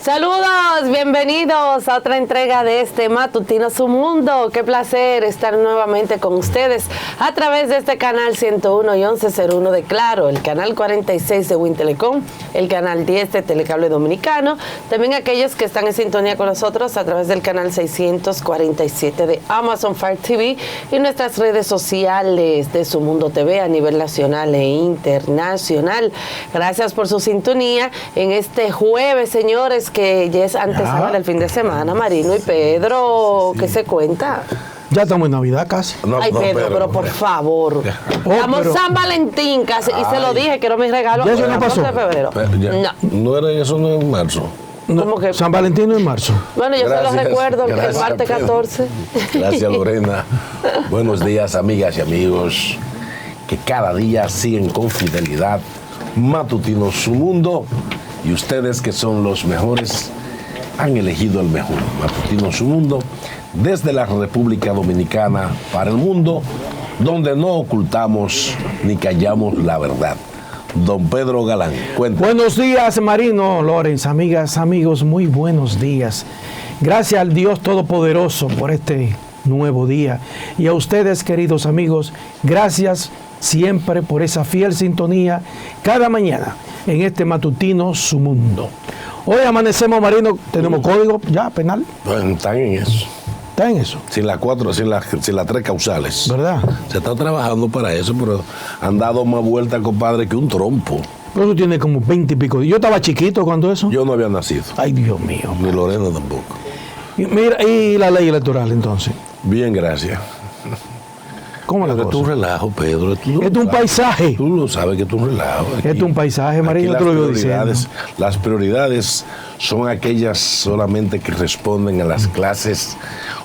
Saludos, bienvenidos a otra entrega de este Matutino Su Mundo. Qué placer estar nuevamente con ustedes a través de este canal 101 y 1101 de Claro, el canal 46 de Wintelecom, el canal 10 de Telecable Dominicano, también aquellos que están en sintonía con nosotros a través del canal 647 de Amazon Fire TV y nuestras redes sociales de Su Mundo TV a nivel nacional e internacional. Gracias por su sintonía en este jueves, señores, que ya es antesala del fin de semana. Marino y Pedro, ¿qué se cuenta? Ya estamos en Navidad casi. Ay, Pedro, pero por favor. Estamos San Valentín casi. Y se lo dije que era mi regalo. ¿Ya eso no pasó? De febrero. No era eso en marzo. ¿Cómo que? San Valentín no en marzo. Bueno, yo se lo recuerdo el martes 14. Gracias, Lorena. Buenos días, amigas y amigos que cada día siguen con fidelidad Matutino Su Mundo. Y ustedes, que son los mejores, han elegido el mejor Matutino Su Mundo desde la República Dominicana para el mundo, donde no ocultamos ni callamos la verdad. Don Pedro Galán, cuéntanos. Buenos días, Marino, Lorenz, amigas, amigos, muy buenos días. Gracias al Dios Todopoderoso por este nuevo día. Y a ustedes, queridos amigos, gracias siempre por esa fiel sintonía cada mañana en este Matutino Su Mundo. Hoy amanecemos, Marino, tenemos código ya penal. Bueno, están en eso. ¿Está en eso? Sin las tres causales. ¿Verdad? Se está trabajando para eso, pero han dado más vueltas, compadre, que un trompo. Pero eso tiene como 20 y pico. Yo estaba chiquito cuando eso. Yo no había nacido. Ay, Dios mío. Ni Lorena tampoco. Y mira, ¿y la ley electoral entonces? Bien, gracias. ¿Cómo la cosa? Esto es un relajo, Pedro. Esto es un paisaje. Tú lo sabes que esto es un relajo. Esto es un paisaje, Marino, te lo digo diciendo. Las prioridades son aquellas solamente que responden a las clases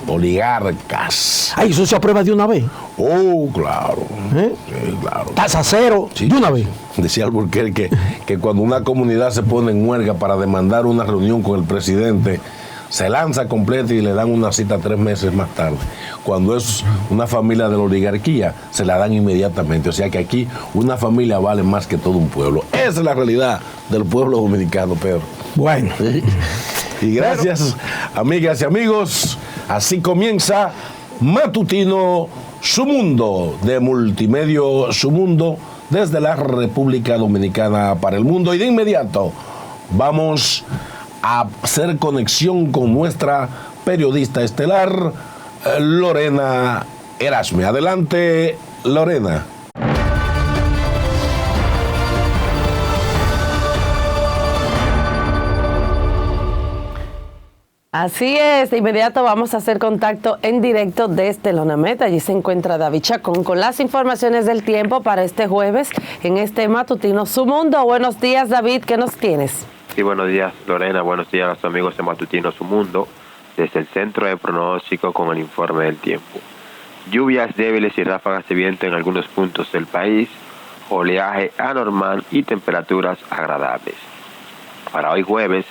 oligarcas. Ay, eso se aprueba de una vez. Oh, claro. Sí, claro. Tasa cero, Sí. de una vez. Decía Alburquerque que cuando una comunidad se pone en huelga para demandar una reunión con el presidente, se lanza completa y le dan una cita 3 meses más tarde. Cuando es una familia de la oligarquía, se la dan inmediatamente. O sea que aquí una familia vale más que todo un pueblo. Esa es la realidad del pueblo dominicano, Pedro. Bueno. Y gracias, amigas y amigos. Así comienza Matutino Su Mundo, de Multimedio Su Mundo, desde la República Dominicana para el mundo. Y de inmediato vamos a hacer conexión con nuestra periodista estelar, Lorena Erasme. Adelante, Lorena. Así es, de inmediato vamos a hacer contacto en directo desde Lonamet. Allí se encuentra David Chacón con las informaciones del tiempo para este jueves en este Matutino Su Mundo. Buenos días, David, ¿qué nos tienes? Sí, buenos días, Lorena. Buenos días a los amigos de Matutino Su Mundo, desde el Centro de Pronóstico con el informe del tiempo. Lluvias débiles y ráfagas de viento en algunos puntos del país, oleaje anormal y temperaturas agradables. Para hoy jueves,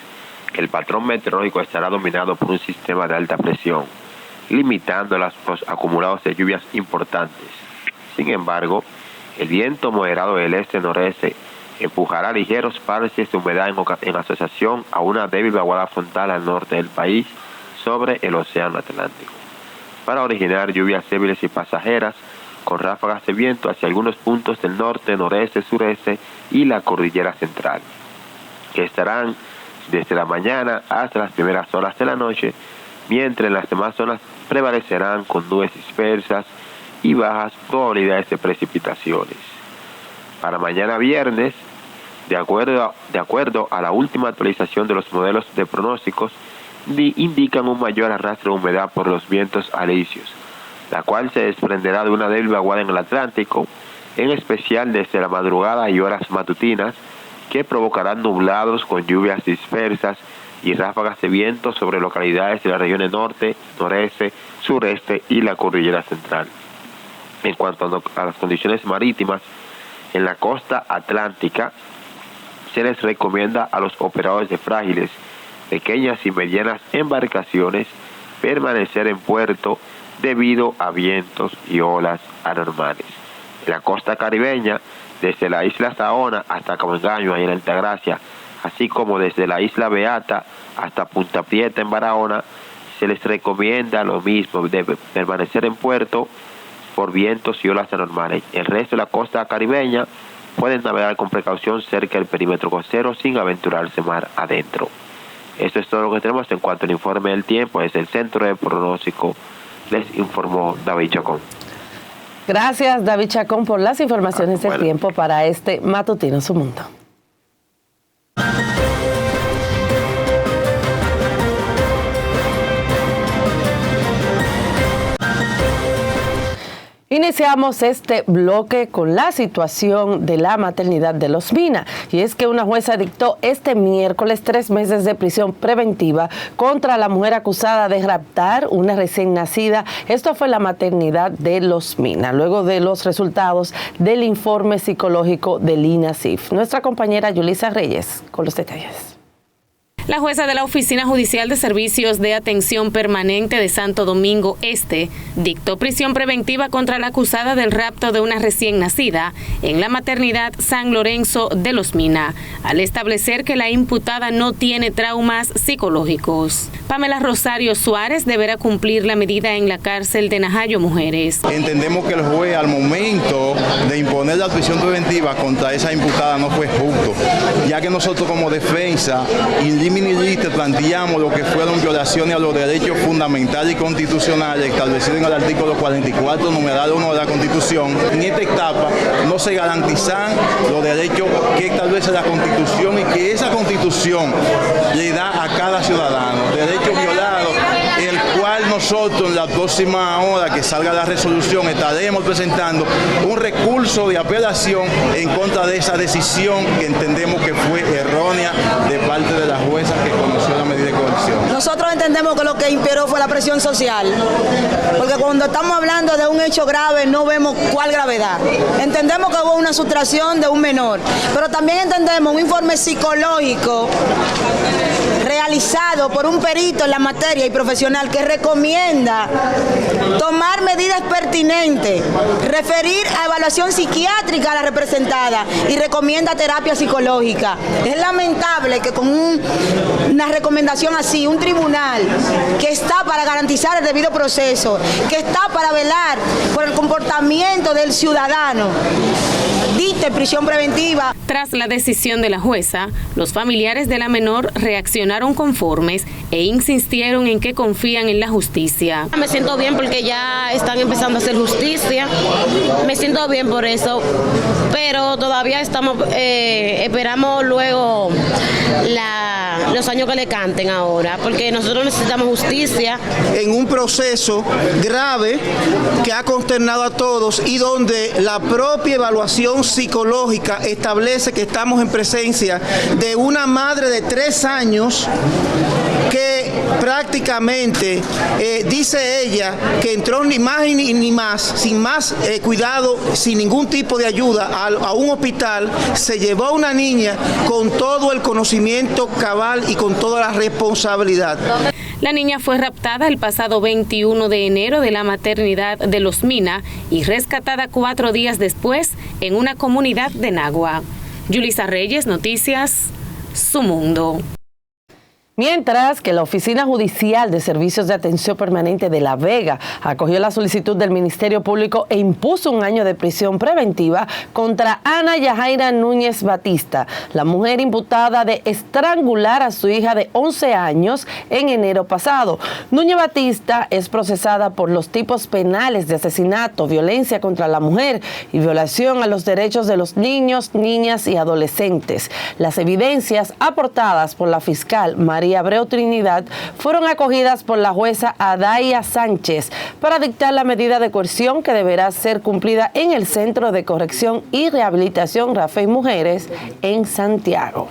el patrón meteorológico estará dominado por un sistema de alta presión, limitando los acumulados de lluvias importantes. Sin embargo, el viento moderado del este-noreste empujará ligeros parches de humedad en asociación a una débil vaguada frontal al norte del país sobre el océano Atlántico, para originar lluvias débiles y pasajeras con ráfagas de viento hacia algunos puntos del norte, noreste, sureste y la cordillera central, que estarán desde la mañana hasta las primeras horas de la noche, mientras en las demás zonas prevalecerán con nubes dispersas y bajas probabilidades de precipitaciones. Para mañana viernes, de acuerdo a la última actualización de los modelos de pronósticos, indican un mayor arrastre de humedad por los vientos alisios, la cual se desprenderá de una débil vaguada en el Atlántico, en especial desde la madrugada y horas matutinas, que provocarán nublados con lluvias dispersas y ráfagas de viento sobre localidades de las regiones norte, noreste, sureste y la cordillera central. En cuanto a las condiciones marítimas, en la costa atlántica se les recomienda a los operadores de frágiles, pequeñas y medianas embarcaciones permanecer en puerto debido a vientos y olas anormales. En la costa caribeña, desde la isla Saona hasta Cabo Engaño, ahí en Altagracia, así como desde la Isla Beata hasta Punta Prieta en Barahona, se les recomienda lo mismo, de permanecer en puerto por vientos y olas anormales. El resto de la costa caribeña pueden navegar con precaución cerca del perímetro costero sin aventurarse mar adentro. Esto es todo lo que tenemos en cuanto al informe del tiempo. Desde el Centro de Pronóstico les informó David Chacón. Gracias, David Chacón, por las informaciones del tiempo para este Matutino Su Mundo. Iniciamos este bloque con la situación de la maternidad de Los Mina, y es que una jueza dictó este miércoles 3 meses de prisión preventiva contra la mujer acusada de raptar una recién nacida. Esto fue la maternidad de Los Mina, luego de los resultados del informe psicológico del INASIF. Nuestra compañera Yulisa Reyes con los detalles. La jueza de la Oficina Judicial de Servicios de Atención Permanente de Santo Domingo Este dictó prisión preventiva contra la acusada del rapto de una recién nacida en la maternidad San Lorenzo de Los Mina, al establecer que la imputada no tiene traumas psicológicos. Pamela Rosario Suárez deberá cumplir la medida en la cárcel de Najayo Mujeres. Entendemos que el juez, al momento de imponer la prisión preventiva contra esa imputada, no fue justo, ya que nosotros como defensa planteamos lo que fueron violaciones a los derechos fundamentales y constitucionales establecidos en el artículo 44, numeral 1 de la Constitución. En esta etapa no se garantizan los derechos que establece la Constitución y que esa Constitución le da a cada ciudadano, derechos violados, el cual nosotros en la próxima hora que salga la resolución estaremos presentando un recurso de apelación en contra de esa decisión que entendemos que fue errónea de parte de la jueza que conoció la medida de coerción. Nosotros entendemos que lo que imperó fue la presión social, porque cuando estamos hablando de un hecho grave no vemos cuál gravedad. Entendemos que hubo una sustracción de un menor, pero también entendemos un informe psicológico realizado por un perito en la materia y profesional que recomienda tomar medidas pertinentes, referir a evaluación psiquiátrica a la representada y recomienda terapia psicológica. Es lamentable que con una recomendación así, un tribunal que está para garantizar el debido proceso, que está para velar por el comportamiento del ciudadano, dicte prisión preventiva. Tras la decisión de la jueza, los familiares de la menor reaccionaron conformes e insistieron en que confían en la justicia. Me siento bien porque ya están empezando a hacer justicia, me siento bien por eso, pero todavía esperamos luego los años que le canten ahora, porque nosotros necesitamos justicia. En un proceso grave que ha consternado a todos y donde la propia evaluación psicológica establece que estamos en presencia de una madre de 3 años que prácticamente dice ella que entró ni más ni más, sin más cuidado, sin ningún tipo de ayuda a un hospital, se llevó a una niña con todo el conocimiento cabal y con toda la responsabilidad. La niña fue raptada el pasado 21 de enero de la maternidad de Los Mina y rescatada 4 días después en una comunidad de Nagua. Yulisa Reyes, Noticias, Su Mundo. Mientras que la Oficina Judicial de Servicios de Atención Permanente de La Vega acogió la solicitud del Ministerio Público e impuso 1 año de prisión preventiva contra Ana Yajaira Núñez Batista, la mujer imputada de estrangular a su hija de 11 años en enero pasado. Núñez Batista es procesada por los tipos penales de asesinato, violencia contra la mujer y violación a los derechos de los niños, niñas y adolescentes. Las evidencias aportadas por la fiscal María Abreu Trinidad fueron acogidas por la jueza Adaía Sánchez para dictar la medida de coerción que deberá ser cumplida en el Centro de Corrección y Rehabilitación Rafael Mujeres en Santiago.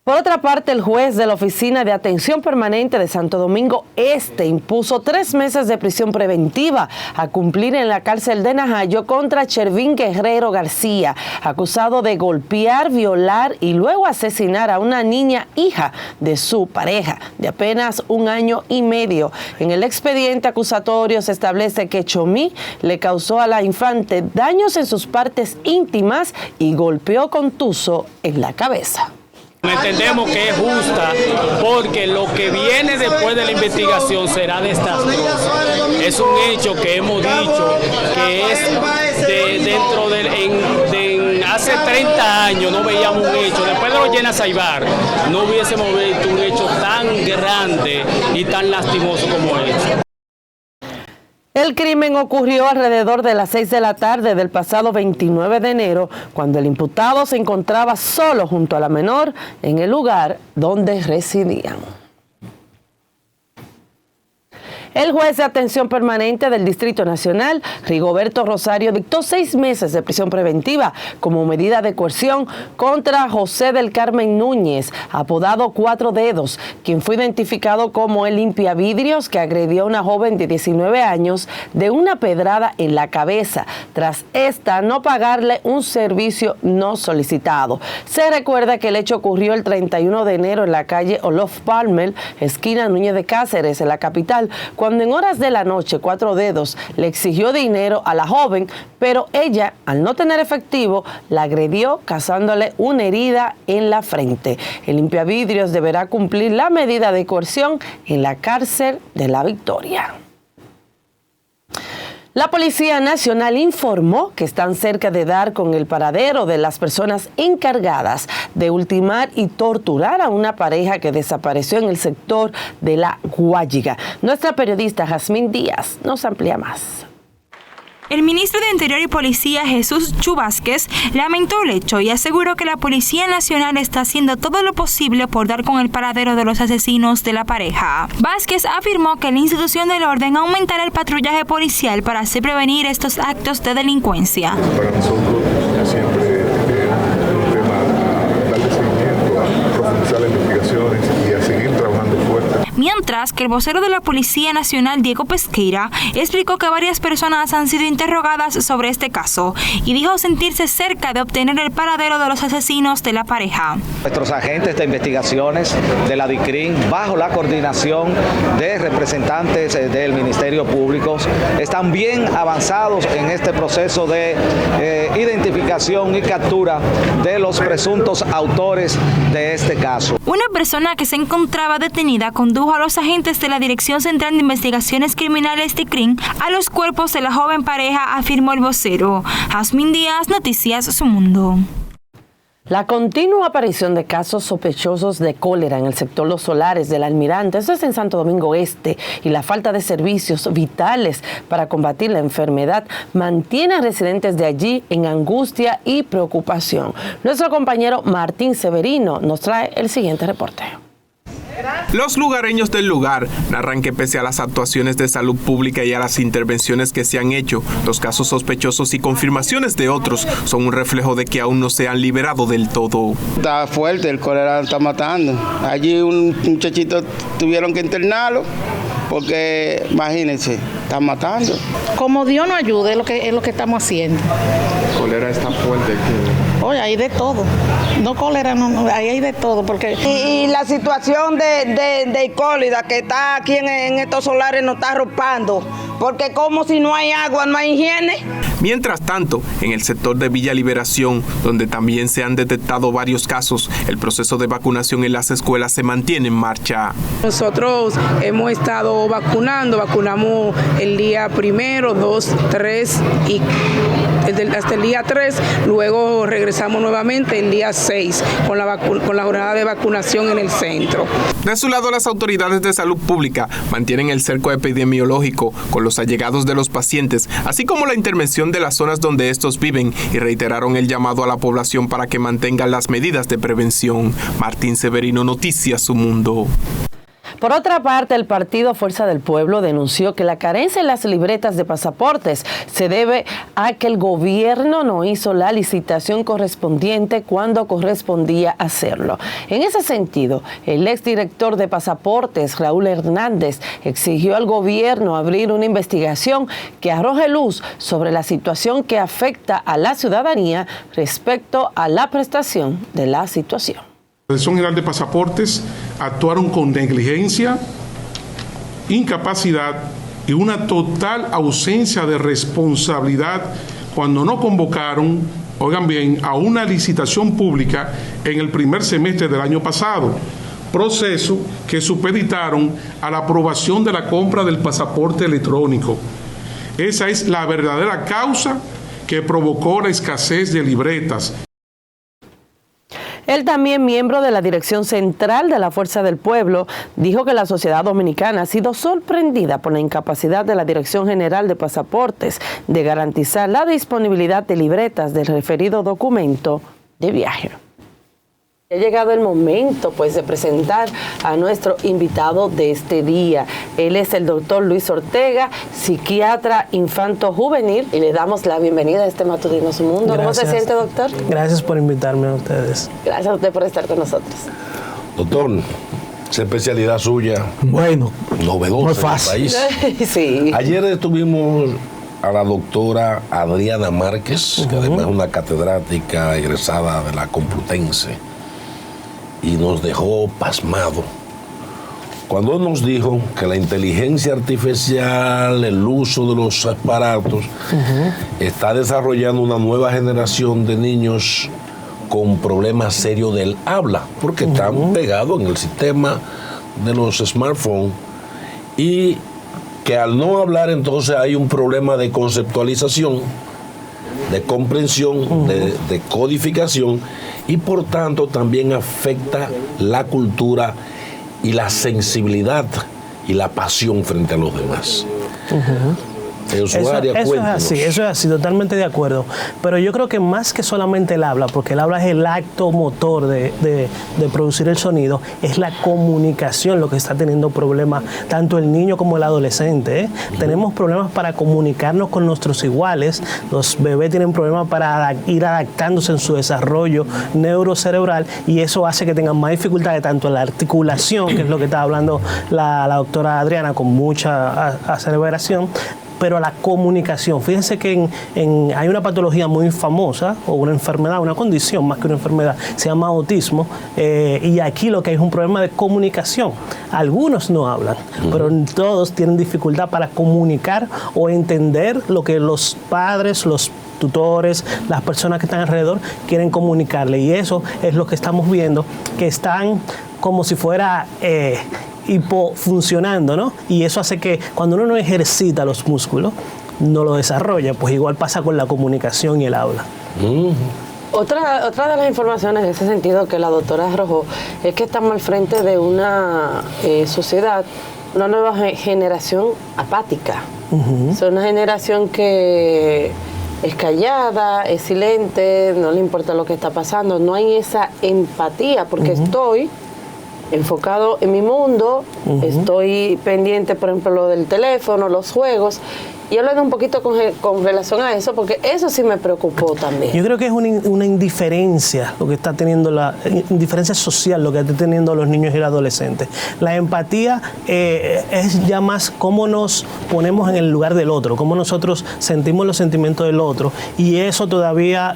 Por otra parte, el juez de la Oficina de Atención Permanente de Santo Domingo Este impuso 3 meses de prisión preventiva a cumplir en la cárcel de Najayo contra Chervín Guerrero García, acusado de golpear, violar y luego asesinar a una niña hija de su pareja de apenas 1 año y medio. En el expediente acusatorio se establece que Chomí le causó a la infante daños en sus partes íntimas y golpeó con tuzo en la cabeza. Entendemos que es justa porque lo que viene después de la investigación será desastroso. Es un hecho que hemos dicho que es dentro de hace 30 años no veíamos un hecho. Después de los Llena Saibar no hubiésemos visto un hecho tan grande y tan lastimoso como este. El crimen ocurrió alrededor de las 6 de la tarde del pasado 29 de enero, cuando el imputado se encontraba solo junto a la menor en el lugar donde residían. El juez de atención permanente del Distrito Nacional, Rigoberto Rosario, dictó 6 meses de prisión preventiva como medida de coerción contra José del Carmen Núñez, apodado Cuatro Dedos, quien fue identificado como el limpiavidrios que agredió a una joven de 19 años de una pedrada en la cabeza, tras esta no pagarle un servicio no solicitado. Se recuerda que el hecho ocurrió el 31 de enero en la calle Olof Palmer, esquina Núñez de Cáceres, en la capital, cuando en horas de la noche Cuatro Dedos le exigió dinero a la joven, pero ella, al no tener efectivo, la agredió causándole una herida en la frente. El limpiavidrios deberá cumplir la medida de coerción en la cárcel de La Victoria. La Policía Nacional informó que están cerca de dar con el paradero de las personas encargadas de ultimar y torturar a una pareja que desapareció en el sector de La Guayiga. Nuestra periodista Jazmín Díaz nos amplía más. El ministro de Interior y Policía, Jesús Chu Vázquez, lamentó el hecho y aseguró que la Policía Nacional está haciendo todo lo posible por dar con el paradero de los asesinos de la pareja. Vázquez afirmó que la institución del orden aumentará el patrullaje policial para así prevenir estos actos de delincuencia. Para nosotros siempre es un tema a darle seguimiento, a profundizar las investigaciones y a seguir trabajando fuerte. Mientras que el vocero de la Policía Nacional, Diego Pesqueira, explicó que varias personas han sido interrogadas sobre este caso y dijo sentirse cerca de obtener el paradero de los asesinos de la pareja. Nuestros agentes de investigaciones de la DICRIN, bajo la coordinación de representantes del Ministerio Público, están bien avanzados en este proceso de identificación y captura de los presuntos autores de este caso. Una persona que se encontraba detenida condujo a los agentes de la Dirección Central de Investigaciones Criminales DICRIN a los cuerpos de la joven pareja, afirmó el vocero. Jazmín Díaz, Noticias Su Mundo. La continua aparición de casos sospechosos de cólera en el sector Los Solares del Almirante, esto es en Santo Domingo Este, y la falta de servicios vitales para combatir la enfermedad mantiene a residentes de allí en angustia y preocupación. Nuestro compañero Martín Severino nos trae el siguiente reporte. Los lugareños del lugar narran que pese a las actuaciones de salud pública y a las intervenciones que se han hecho, los casos sospechosos y confirmaciones de otros son un reflejo de que aún no se han liberado del todo. Está fuerte, el cólera está matando. Allí un muchachito tuvieron que internarlo porque, imagínense, están matando. Como Dios nos ayude, es lo que estamos haciendo. El cólera está fuerte. Oye, hay de todo. No cólera, no, ahí hay de todo. Porque y la situación de cólera que está aquí en estos solares nos está arropando. Porque como si no hay agua, no hay higiene. Mientras tanto, en el sector de Villa Liberación, donde también se han detectado varios casos, el proceso de vacunación en las escuelas se mantiene en marcha. Nosotros hemos estado vacunamos el día 1, 2, 3 y hasta el día 3, luego regresamos nuevamente el día 6 con la jornada de vacunación en el centro. De su lado, las autoridades de salud pública mantienen el cerco epidemiológico con los allegados de los pacientes, así como la intervención de las zonas donde estos viven, y reiteraron el llamado a la población para que mantengan las medidas de prevención. Martín Severino, Noticias Su Mundo. Por otra parte, el partido Fuerza del Pueblo denunció que la carencia en las libretas de pasaportes se debe a que el gobierno no hizo la licitación correspondiente cuando correspondía hacerlo. En ese sentido, el exdirector de pasaportes, Raúl Hernández, exigió al gobierno abrir una investigación que arroje luz sobre la situación que afecta a la ciudadanía respecto a la prestación de la situación. La Dirección General de Pasaportes actuaron con negligencia, incapacidad y una total ausencia de responsabilidad cuando no convocaron, oigan bien, a una licitación pública en el primer semestre del año pasado, proceso que supeditaron a la aprobación de la compra del pasaporte electrónico. Esa es la verdadera causa que provocó la escasez de libretas. Él, también miembro de la Dirección Central de la Fuerza del Pueblo, dijo que la sociedad dominicana ha sido sorprendida por la incapacidad de la Dirección General de Pasaportes de garantizar la disponibilidad de libretas del referido documento de viaje. Ha llegado el momento, pues, de presentar a nuestro invitado de este día. Él es el doctor Luis Ortega, psiquiatra infanto-juvenil, y le damos la bienvenida a este Matutino Su Mundo. Gracias. ¿Cómo se siente, doctor? Gracias por invitarme a ustedes. Gracias a usted por estar con nosotros. Doctor, esa especialidad suya, bueno, novedosa no es fácil. en el país. Sí. Ayer estuvimos a la doctora Adriana Márquez, que además es una catedrática egresada de la Complutense, y nos dejó pasmado cuando nos dijo que la inteligencia artificial, el uso de los aparatos, está desarrollando una nueva generación de niños con problemas serios del habla, porque están pegados en el sistema de los smartphones, y que al no hablar entonces hay un problema de conceptualización, de comprensión, de codificación, y por tanto también afecta la cultura y la sensibilidad y la pasión frente a los demás. Eso es así, totalmente de acuerdo. Pero yo creo que más que solamente el habla, porque el habla es el acto motor de producir el sonido, es la comunicación lo que está teniendo problemas, tanto el niño como el adolescente. Tenemos problemas para comunicarnos con nuestros iguales. Los bebés tienen problemas para ir adaptándose en su desarrollo neurocerebral, y eso hace que tengan más dificultades tanto en la articulación, que es lo que estaba hablando la doctora Adriana con mucha aseveración, pero la comunicación. Fíjense que hay una patología muy famosa, o una enfermedad, una condición más que una enfermedad, se llama autismo, y aquí lo que hay es un problema de comunicación. Algunos no hablan, pero todos tienen dificultad para comunicar o entender lo que los padres, los tutores, las personas que están alrededor quieren comunicarle, y eso es lo que estamos viendo, que están como si fuera hipofuncionando, ¿no? Y eso hace que cuando uno no ejercita los músculos, no lo desarrolla. Pues igual pasa con la comunicación y el habla. Otra de las informaciones en ese sentido que la doctora arrojó es que estamos al frente de una sociedad, una nueva generación apática. Es una generación que es callada, es silente, no le importa lo que está pasando, no hay esa empatía, porque estoy enfocado en mi mundo, estoy pendiente, por ejemplo, lo del teléfono, los juegos, y hablando un poquito con relación a eso, porque eso sí me preocupó también. Yo creo que es una indiferencia lo que está teniendo, la indiferencia social lo que está teniendo los niños y los adolescentes. La empatía es ya más cómo nos ponemos en el lugar del otro, cómo nosotros sentimos los sentimientos del otro, y eso todavía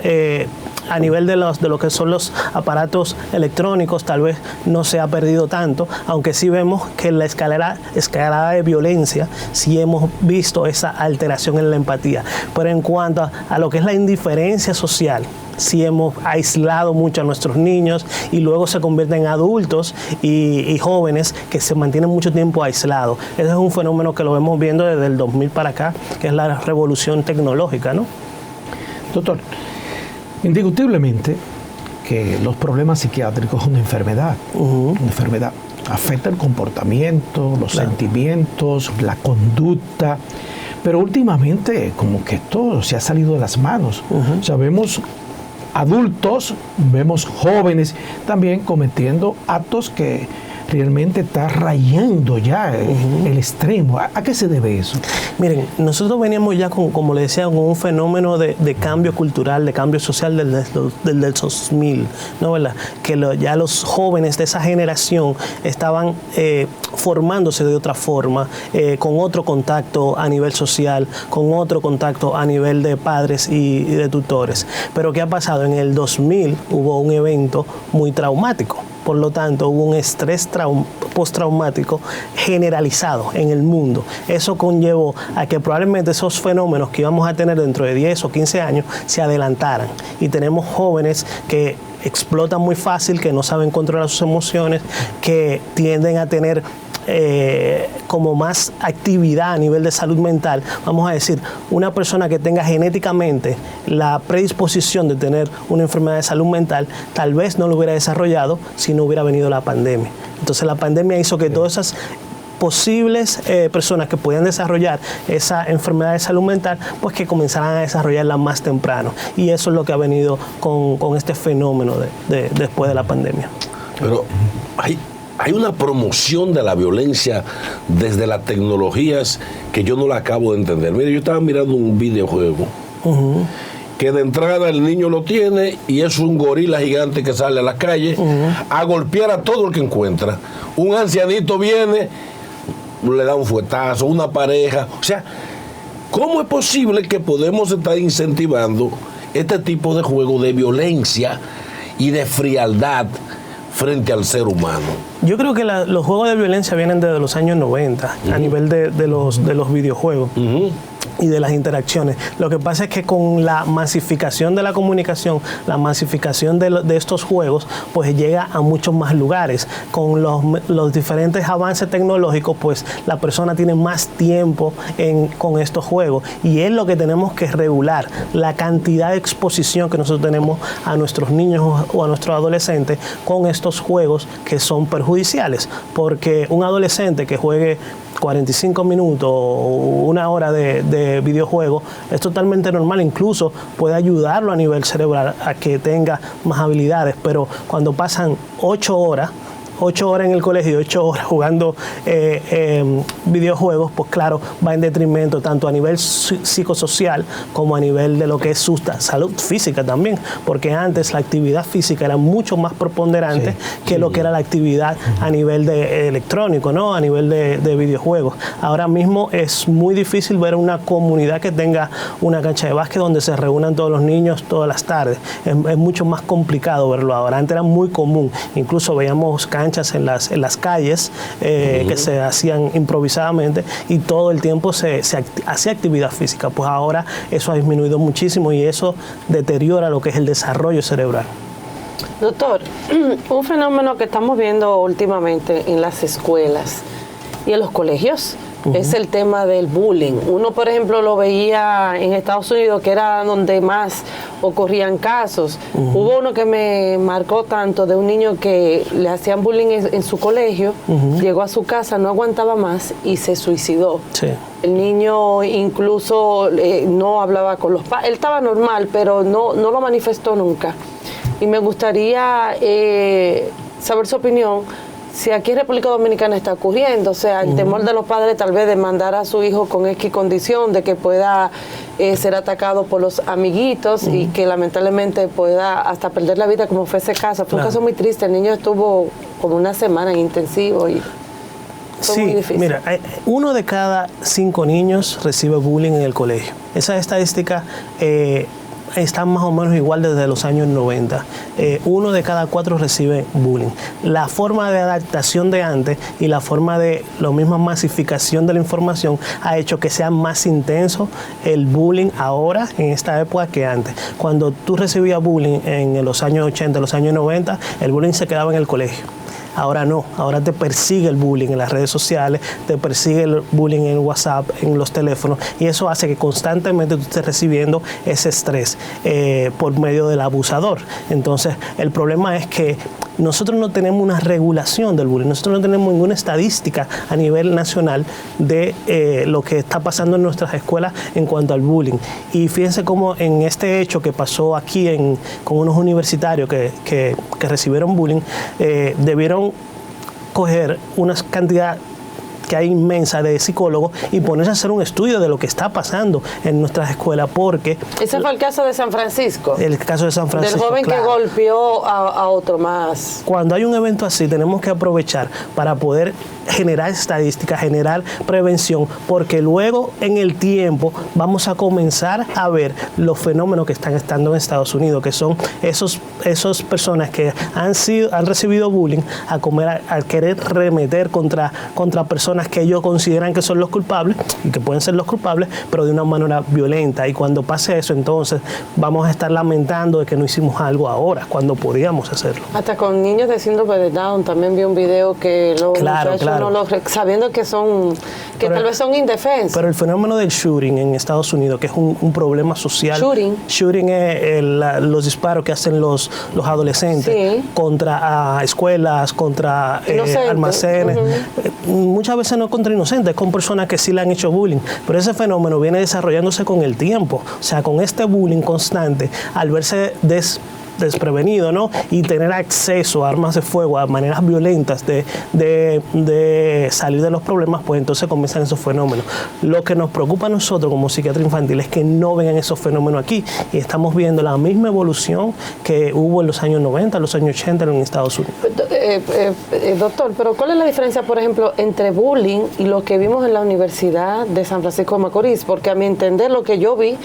a nivel de lo que son los aparatos electrónicos tal vez no se ha perdido tanto, aunque sí vemos que en la escalada de violencia sí hemos visto esa alteración en la empatía. Pero en cuanto a lo que es la indiferencia social, sí hemos aislado mucho a nuestros niños, y luego se convierten en adultos y jóvenes que se mantienen mucho tiempo aislados. Ese es un fenómeno que lo vemos viendo desde el 2000 para acá, que es la revolución tecnológica, ¿no? Doctor, indiscutiblemente que los problemas psiquiátricos son una enfermedad. Una enfermedad. Afecta el comportamiento, los sentimientos, la conducta. Pero últimamente como que todo se ha salido de las manos. O sea, vemos adultos, vemos jóvenes también cometiendo actos que realmente está rayando ya el extremo. ¿A qué se debe eso? Miren, nosotros veníamos ya, como le decía, con un fenómeno de cambio cultural, de cambio social del 2000, ¿no? ¿Verdad? Que ya los jóvenes de esa generación estaban formándose de otra forma, con otro contacto a nivel social, con otro contacto a nivel de padres y de tutores. Pero ¿qué ha pasado? En el 2000 hubo un evento muy traumático. Por lo tanto, hubo un estrés postraumático generalizado en el mundo. Eso conllevó a que probablemente esos fenómenos que íbamos a tener dentro de 10 o 15 años se adelantaran. Y tenemos jóvenes que explotan muy fácil, que no saben controlar sus emociones, que tienden a tener como más actividad a nivel de salud mental. Vamos a decir, una persona que tenga genéticamente la predisposición de tener una enfermedad de salud mental, tal vez no lo hubiera desarrollado si no hubiera venido la pandemia. Entonces la pandemia hizo que todas esas posibles personas que podían desarrollar esa enfermedad de salud mental, pues que comenzaran a desarrollarla más temprano. Y eso es lo que ha venido con este fenómeno después de la pandemia. Pero hay una promoción de la violencia desde las tecnologías que yo no la acabo de entender. Mire, yo estaba mirando un videojuego que de entrada el niño lo tiene y es un gorila gigante que sale a la calle a golpear a todo el que encuentra. Un ancianito viene, le da un fuetazo, una pareja. O sea, ¿cómo es posible que podemos estar incentivando este tipo de juego de violencia y de frialdad frente al ser humano? Yo creo que los juegos de violencia vienen desde los años 90 a nivel de los videojuegos y de las interacciones. Lo que pasa es que con la masificación de la comunicación, la masificación de estos juegos, pues llega a muchos más lugares. Con los diferentes avances tecnológicos, pues la persona tiene más tiempo con estos juegos, y es lo que tenemos que regular, la cantidad de exposición que nosotros tenemos a nuestros niños o a nuestros adolescentes con estos juegos que son perjudiciales, porque un adolescente que juegue 45 minutos o una hora de videojuego es totalmente normal, incluso puede ayudarlo a nivel cerebral a que tenga más habilidades, pero cuando pasan 8 horas en el colegio y 8 horas jugando videojuegos, pues claro, va en detrimento tanto a nivel psicosocial como a nivel de lo que es su salud física también, porque antes la actividad física era mucho más preponderante que lo que era la actividad a nivel de electrónico, ¿no? A nivel de videojuegos. Ahora mismo es muy difícil ver una comunidad que tenga una cancha de básquet donde se reúnan todos los niños todas las tardes. Es mucho más complicado verlo ahora. Antes era muy común, incluso veíamos canchas en las calles que se hacían improvisadamente y todo el tiempo se hacía actividad física. Pues ahora eso ha disminuido muchísimo y eso deteriora lo que es el desarrollo cerebral. Doctor, un fenómeno que estamos viendo últimamente en las escuelas y en los colegios es el tema del bullying. Uno, por ejemplo, lo veía en Estados Unidos, que era donde más ocurrían casos. Hubo uno que me marcó tanto, de un niño que le hacían bullying en su colegio, llegó a su casa, no aguantaba más y se suicidó. El niño incluso no hablaba con los padres, él estaba normal, pero no lo manifestó nunca. Y me gustaría saber su opinión, si aquí en República Dominicana está ocurriendo, o sea, el temor de los padres tal vez de mandar a su hijo con X condición, de que pueda ser atacado por los amiguitos y que lamentablemente pueda hasta perder la vida, como fue ese caso. Fue un caso muy triste, el niño estuvo como una semana en intensivo y fue muy difícil. Mira, 1 de cada 5 niños recibe bullying en el colegio. Esa estadística están más o menos igual desde los años 90. 1 de cada 4 recibe bullying. La forma de adaptación de antes y la forma de la misma masificación de la información ha hecho que sea más intenso el bullying ahora, en esta época, que antes. Cuando tú recibías bullying en los años 80, los años 90, el bullying se quedaba en el colegio. Ahora no, ahora te persigue el bullying en las redes sociales, te persigue el bullying en WhatsApp, en los teléfonos, y eso hace que constantemente tú estés recibiendo ese estrés por medio del abusador. Entonces, el problema es que nosotros no tenemos una regulación del bullying, nosotros no tenemos ninguna estadística a nivel nacional de lo que está pasando en nuestras escuelas en cuanto al bullying. Y fíjense cómo en este hecho que pasó aquí con unos universitarios que recibieron bullying, debieron coger una cantidad que hay inmensa de psicólogos y ponerse a hacer un estudio de lo que está pasando en nuestras escuelas, porque... Ese fue el caso de San Francisco. El caso de San Francisco, del joven claro, que golpeó a otro más. Cuando hay un evento así, tenemos que aprovechar para poder generar estadísticas, generar prevención, porque luego en el tiempo vamos a comenzar a ver los fenómenos que están estando en Estados Unidos, que son esos personas que han recibido bullying a querer remeter contra personas que ellos consideran que son los culpables y que pueden ser los culpables, pero de una manera violenta. Y cuando pase eso, entonces vamos a estar lamentando de que no hicimos algo ahora, cuando podíamos hacerlo. Hasta con niños de síndrome de Down también vi un video que los muchachos no los, sabiendo que son, que tal vez son indefensos. Pero el fenómeno del shooting en Estados Unidos, que es un problema social. Shooting es los disparos que hacen los adolescentes contra escuelas, contra almacenes. Muchas veces no contra inocentes, con personas que sí le han hecho bullying, pero ese fenómeno viene desarrollándose con el tiempo, o sea, con este bullying constante, al verse desprevenido, ¿no? Y tener acceso a armas de fuego, a maneras violentas de salir de los problemas, pues entonces comienzan esos fenómenos. Lo que nos preocupa a nosotros como psiquiatría infantil es que no vengan esos fenómenos aquí, y estamos viendo la misma evolución que hubo en los años 90, los años 80 en Estados Unidos. Doctor, pero ¿cuál es la diferencia, por ejemplo, entre bullying y lo que vimos en la Universidad de San Francisco de Macorís? Porque a mi entender lo que yo vi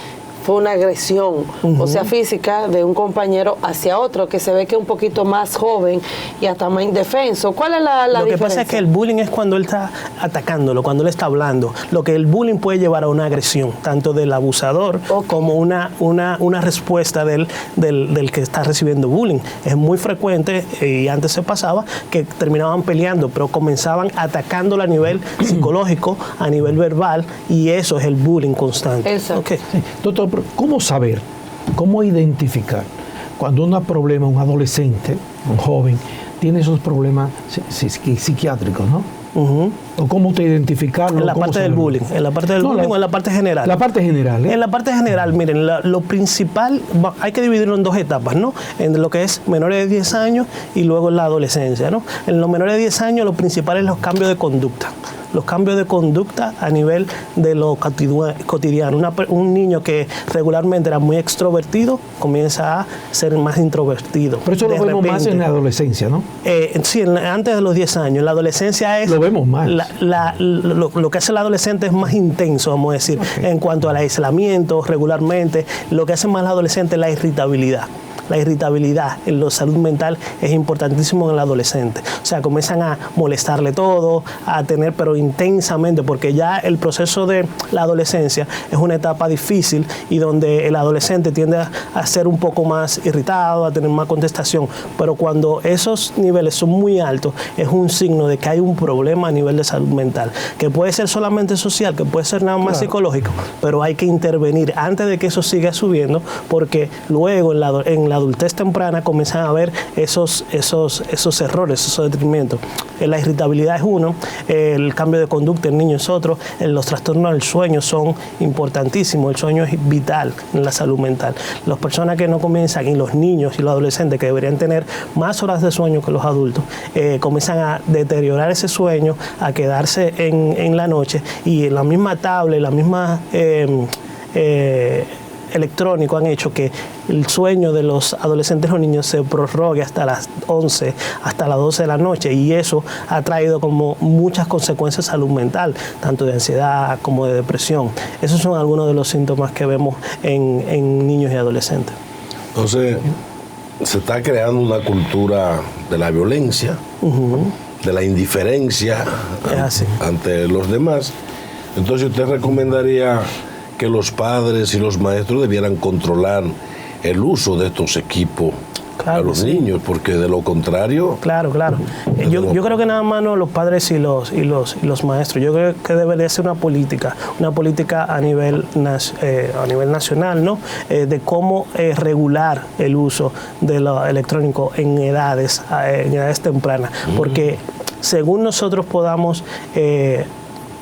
fue una agresión, o sea, física de un compañero hacia otro, que se ve que es un poquito más joven y hasta más indefenso. ¿Cuál es la diferencia? Lo que pasa es que el bullying es cuando él está atacándolo, cuando él está hablando. Lo que el bullying puede llevar a una agresión, tanto del abusador como una respuesta del que está recibiendo bullying. Es muy frecuente, y antes se pasaba, que terminaban peleando, pero comenzaban atacándolo a nivel psicológico, a nivel verbal, y eso es el bullying constante. Okay. Doctor, ¿cómo saber, cómo identificar cuando un problema, un adolescente, un joven, tiene esos problemas psiquiátricos, ¿no? ¿O cómo usted identificarlo? En la parte del bullying, o en la parte general. La parte general. En la parte general, miren, lo principal, hay que dividirlo en dos etapas, ¿no? En lo que es menores de 10 años y luego en la adolescencia, ¿no? En los menores de 10 años, lo principal es los cambios de conducta. Los cambios de conducta a nivel de lo cotidiano. Un niño que regularmente era muy extrovertido comienza a ser más introvertido. Pero eso lo vemos más en la adolescencia, ¿no? Sí, antes de los 10 años. La adolescencia es... Lo vemos más. Lo que hace el adolescente es más intenso, vamos a decir, en cuanto al aislamiento regularmente. Lo que hace más el adolescente es la irritabilidad. La irritabilidad en la salud mental es importantísimo en el adolescente. O sea, comienzan a molestarle todo, a tener, pero intensamente, porque ya el proceso de la adolescencia es una etapa difícil y donde el adolescente tiende a ser un poco más irritado, a tener más contestación. Pero cuando esos niveles son muy altos, es un signo de que hay un problema a nivel de salud mental, que puede ser solamente social, que puede ser nada más psicológico, pero hay que intervenir antes de que eso siga subiendo, porque luego en la adultez temprana comienzan a ver esos errores, esos detrimento. La irritabilidad es uno, el cambio de conducta en niños es otro, los trastornos del sueño son importantísimos, el sueño es vital en la salud mental. Las personas que no comienzan, y los niños y los adolescentes que deberían tener más horas de sueño que los adultos, comienzan a deteriorar ese sueño, a quedarse en la noche, y la misma tablet, la misma electrónico han hecho que el sueño de los adolescentes o niños se prorrogue hasta las 11, hasta las 12 de la noche, y eso ha traído como muchas consecuencias de salud mental, tanto de ansiedad como de depresión. Esos son algunos de los síntomas que vemos en niños y adolescentes. Entonces, se está creando una cultura de la violencia, de la indiferencia ante los demás. Entonces, ¿usted recomendaría que los padres y los maestros debieran controlar el uso de estos equipos a los niños? Porque de lo contrario... Claro. Yo creo que nada más no los padres y los maestros. Yo creo que debería ser una política a nivel nacional, ¿no? De cómo regular el uso de lo electrónico en edades tempranas. Porque según nosotros podamos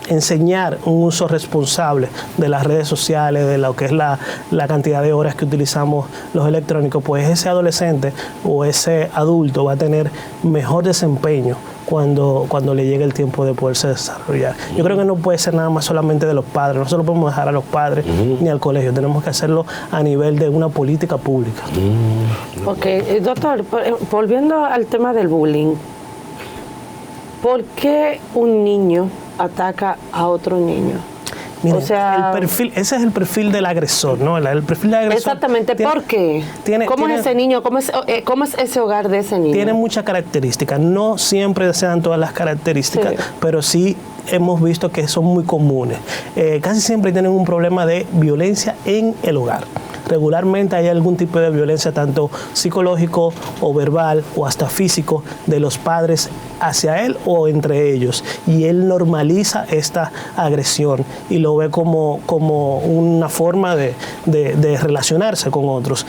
enseñar un uso responsable de las redes sociales, de lo que es la cantidad de horas que utilizamos los electrónicos, pues ese adolescente o ese adulto va a tener mejor desempeño cuando le llegue el tiempo de poderse desarrollar. Yo creo que no puede ser nada más solamente de los padres, no se lo podemos dejar a los padres ni al colegio, tenemos que hacerlo a nivel de una política pública. Ok, doctor, volviendo al tema del bullying, ¿por qué un niño ataca a otro niño? Mira, ese es el perfil del agresor, ¿no? El perfil del agresor. Exactamente, ¿por qué? ¿Cómo es ese niño? ¿Cómo es ese hogar de ese niño? Tiene muchas características, no siempre se dan todas las características, pero sí hemos visto que son muy comunes. Casi siempre tienen un problema de violencia en el hogar. Regularmente hay algún tipo de violencia, tanto psicológico o verbal o hasta físico, de los padres hacia él o entre ellos. Y él normaliza esta agresión y lo ve como una forma de relacionarse con otros.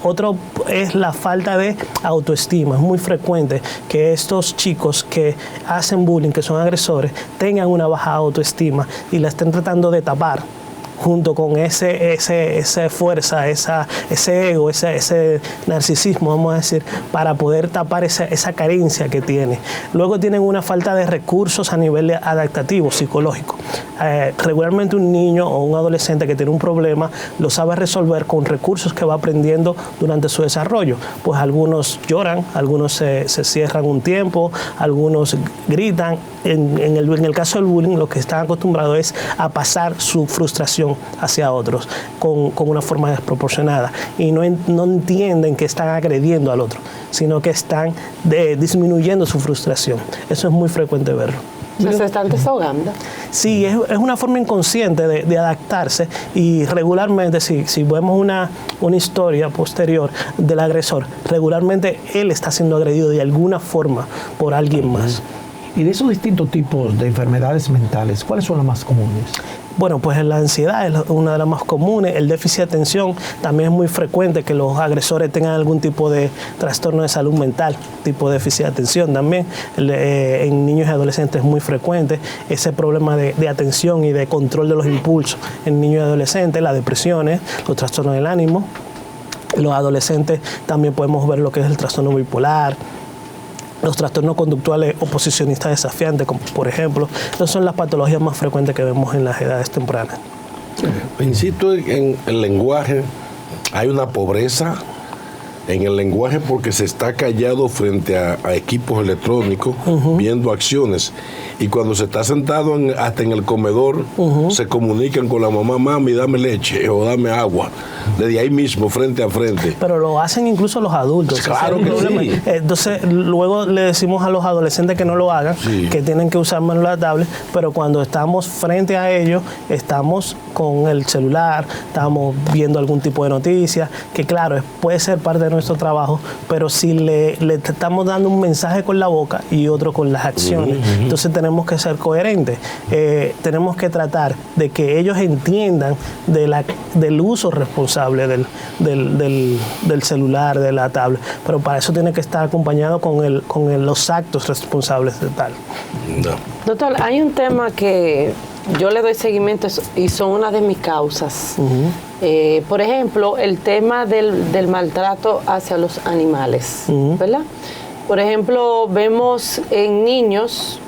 Otro es la falta de autoestima. Es muy frecuente que estos chicos que hacen bullying, que son agresores, tengan una baja autoestima y la estén tratando de tapar junto con esa fuerza, ese ego, ese narcisismo, vamos a decir, para poder tapar esa carencia que tiene. Luego tienen una falta de recursos a nivel adaptativo, psicológico. Regularmente un niño o un adolescente que tiene un problema lo sabe resolver con recursos que va aprendiendo durante su desarrollo. Pues algunos lloran, algunos se cierran un tiempo, algunos gritan. En el caso del bullying, lo que están acostumbrados es a pasar su frustración hacia otros con una forma desproporcionada y no entienden que están agrediendo al otro, sino que están disminuyendo su frustración. Eso es muy frecuente verlo. ¿Se están desahogando? Sí, es una forma inconsciente de adaptarse y regularmente, si vemos una historia posterior del agresor, regularmente él está siendo agredido de alguna forma por alguien más. Y de esos distintos tipos de enfermedades mentales, ¿cuáles son las más comunes? Bueno, pues la ansiedad es una de las más comunes, el déficit de atención, también es muy frecuente que los agresores tengan algún tipo de trastorno de salud mental, tipo de déficit de atención también, en niños y adolescentes es muy frecuente ese problema de atención y de control de los impulsos en niños y adolescentes, las depresiones, los trastornos del ánimo, los adolescentes también podemos ver lo que es el trastorno bipolar, los trastornos conductuales oposicionistas desafiantes, como por ejemplo. Esas son las patologías más frecuentes que vemos en las edades tempranas. Insisto en el lenguaje. Hay una pobreza en el lenguaje porque se está callado frente a equipos electrónicos, viendo acciones. Y cuando se está sentado hasta en el comedor, se comunican con la mamá: mami, dame leche o dame agua. Desde ahí mismo, frente a frente. Pero lo hacen incluso los adultos. Claro que sí. Entonces, luego le decimos a los adolescentes que no lo hagan, que tienen que usar menos la tablet, pero cuando estamos frente a ellos, estamos con el celular, estamos viendo algún tipo de noticia, que claro, puede ser parte de nuestro trabajo, pero si le estamos dando un mensaje con la boca y otro con las acciones, entonces tenemos que ser coherentes. Tenemos que tratar de que ellos entiendan del uso responsable del celular, de la tablet, pero para eso tiene que estar acompañado con los actos responsables de tal. No. Doctor, hay un tema que yo le doy seguimiento y son una de mis causas. Por ejemplo, el tema del maltrato hacia los animales, ¿verdad? Por ejemplo, vemos en niños